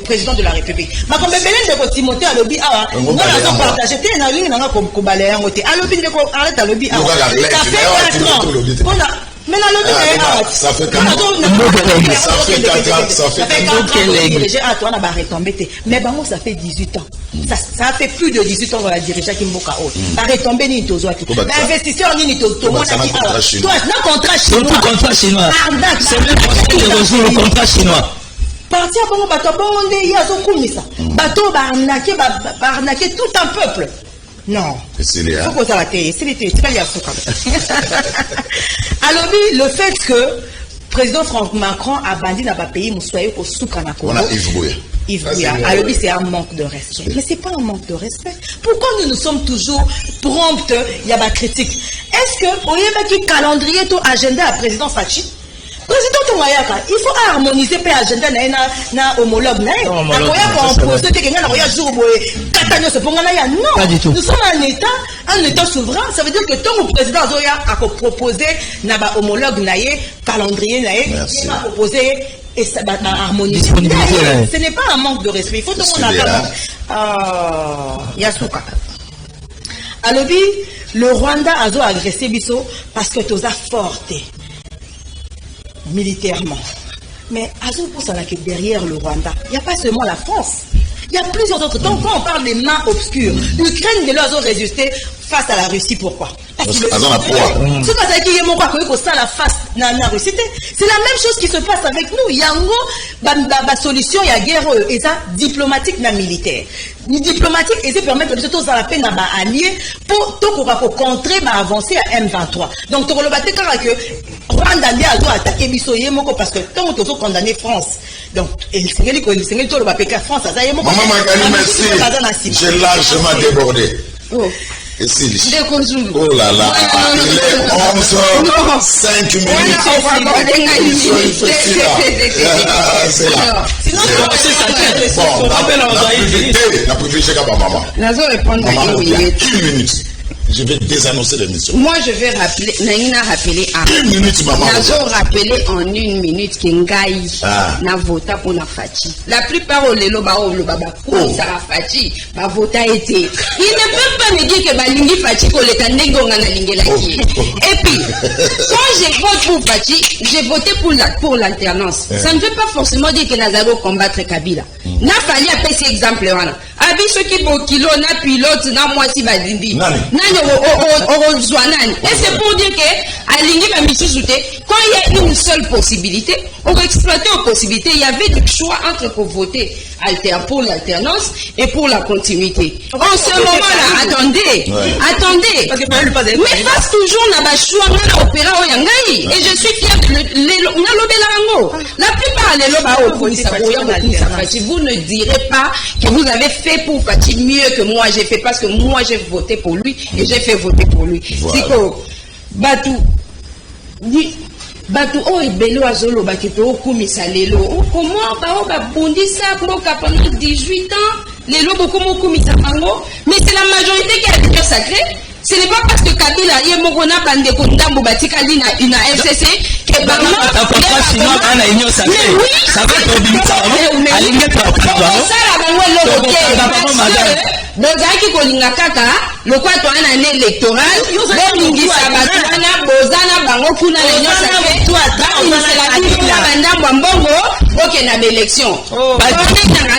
président de la République. Ma comme Belen de Timothée à lobby, on a partagé, t'es une ligne, on a comme Kobalé en côté. À lobby, arrête à lobby, ça fait 4 ans. Mais la lobby, ça fait 4 ans. Ça fait 4 ans. Mais bon, ça fait 18 ans. Ça fait plus de 18 ans qu'on a dirigé Kimboka Haute. Ça a retombé ni Tozo. L'investisseur ni Tozo. Toi, non contrat chinois. Surtout contrat chinois. C'est même parce qu'il rejoue le contrat chinois. Parti à Bongo Bato, Bongo il y a Zokoumisa. Bato, arnaquer tout un peuple. Non. C'est les. Faut qu'on s'arrête. C'est les c'est pas les alors, le fait que le président Franck Macron a bandit dans le pays, nous soyons au Soukanako. On a Yves Bouya. Alors, c'est un manque de respect. Mais c'est pas un manque de respect. Pourquoi nous sommes toujours promptes, il y a ma critique? Est-ce que, vous voyez, calendrier, tout agenda à président Fachi? Président Tomayaka, il faut harmoniser le agenda na homologue na non, nous sommes un état souverain. Ça veut dire que tant que le président a proposé na homologue na calendrier na il va proposer et ça va harmoniser. Ce n'est pas un manque de respect. Il faut que tout le monde Yasuka. Alors le Rwanda a agressé Bisso parce que tu as forte militairement. Mais Azou pour ça que derrière le Rwanda, il n'y a pas seulement la France. Il y a plusieurs autres. Donc quand on parle des mains obscures, l'Ukraine de leur résisté face à la Russie. Pourquoi? Parce que c'est la même chose qui se passe avec nous. Il y a une solution, il y a guerre et ça diplomatique mais militaire. Diplomatique et ça permet de surtout à la peine à allier pour contrer avancer à M23. Donc tu rebattez que Rwanda a attaqué Bisso parce que tant que tu condamné France. Donc le France merci. J'ai largement débordé. Et oh là là, il est 11h05 minutes. C'est là. Bon, la privilégiée à maman. Maman, il y a 1 minute. Je vais désannoncer l'émission. Moi, je vais rappeler, Naïna rappeler à 1 minute, maman. Nazo rappeler en 1 minute qu'Engaï n'a voté pour la Fati. La plupart au Lelo Bao, le Baba, ça a Fati, va voter été. Il ne peut pas me dire que Balingi Fati pour le Kanego n'a lingé la qui. Et puis, quand je vote pour Fati, j'ai voté pour l'alternance. Ça ne veut pas forcément dire que Nazaro combattre Kabila. N'a fallu appeler cet exemple là. Abi ceux qui vont kilo na pilote na moitié badindi. Nani et c'est pour dire que aligner la mission quand il y a une seule possibilité, on va exploiter aux possibilités. Il y avait du choix entre pour voter pour l'alternance et pour la continuité. En ce moment-là, attendez. Mais passe toujours na ba choix na opéra o yangai et je suis fier de la plupart des loba vous ne direz pas que vous avez fait pour Fati mieux que moi j'ai fait parce que moi j'ai voté pour lui et j'ai fait voter pour lui. C'est que Batu o ebelo azolo baketo okumisa lelo comment ba bondisa mboka pendant 18 ans lelo beaucoup okumisa bango mais c'est la majorité qui a été sacrée. Ce n'est pas parce que Kabila y est mokona bande ko ndambo batika lina une FCC que bango ana union sacrée. Ça va être obligé aligné par ça la bango lokoke bozaki kolinga kaka lokwato ana année électorale bongisa bato wana bozana bango kuna na union sacrée bakimisela bandambo mbongo okenda baélection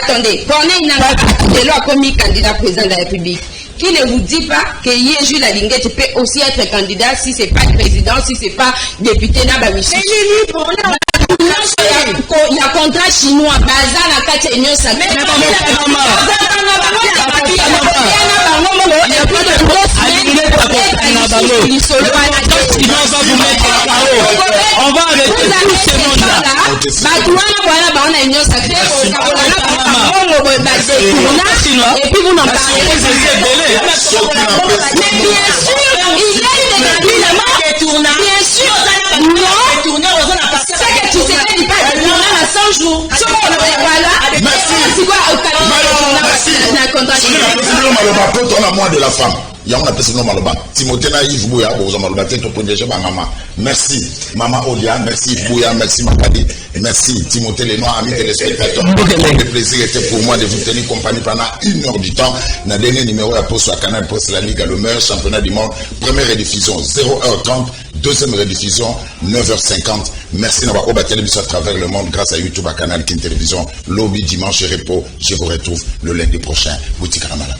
attendez Corneille Nangaa lelo akomi candidat président de la République. Qui ne vous dit pas que Yéju la Linguette peut aussi être candidat si c'est pas président, si c'est pas député Nabawishi. Il y a contrat chinois, Bazar la carte union sacrée. On va arrêter tout ce monde-là. Et puis vous n'en parlez. Bien sûr, tu sais pas 100 jours. Voilà. Merci. maloba poto na moi de la femme. Yango na pesi no maloba. Timothée na Yves Bouya boza maloba te to protéger ba maman. Merci maman Olia, merci Yves Bouya, merci Makadi, et merci Timothée Lenoir, amis téléspectateurs. Le plaisir était pour moi de vous tenir compagnie pendant 1 heure du temps. Na dernier numéro à poste à Canal Poste la Liga, le meilleur championnat du monde. Première rediffusion 0h30, deuxième rediffusion 9h50. Merci d'avoir oba télévision à travers le monde grâce à YouTube, à Canal King Télévision. Lobby dimanche et repos. Je vous retrouve le lundi prochain. Boutique Ramala.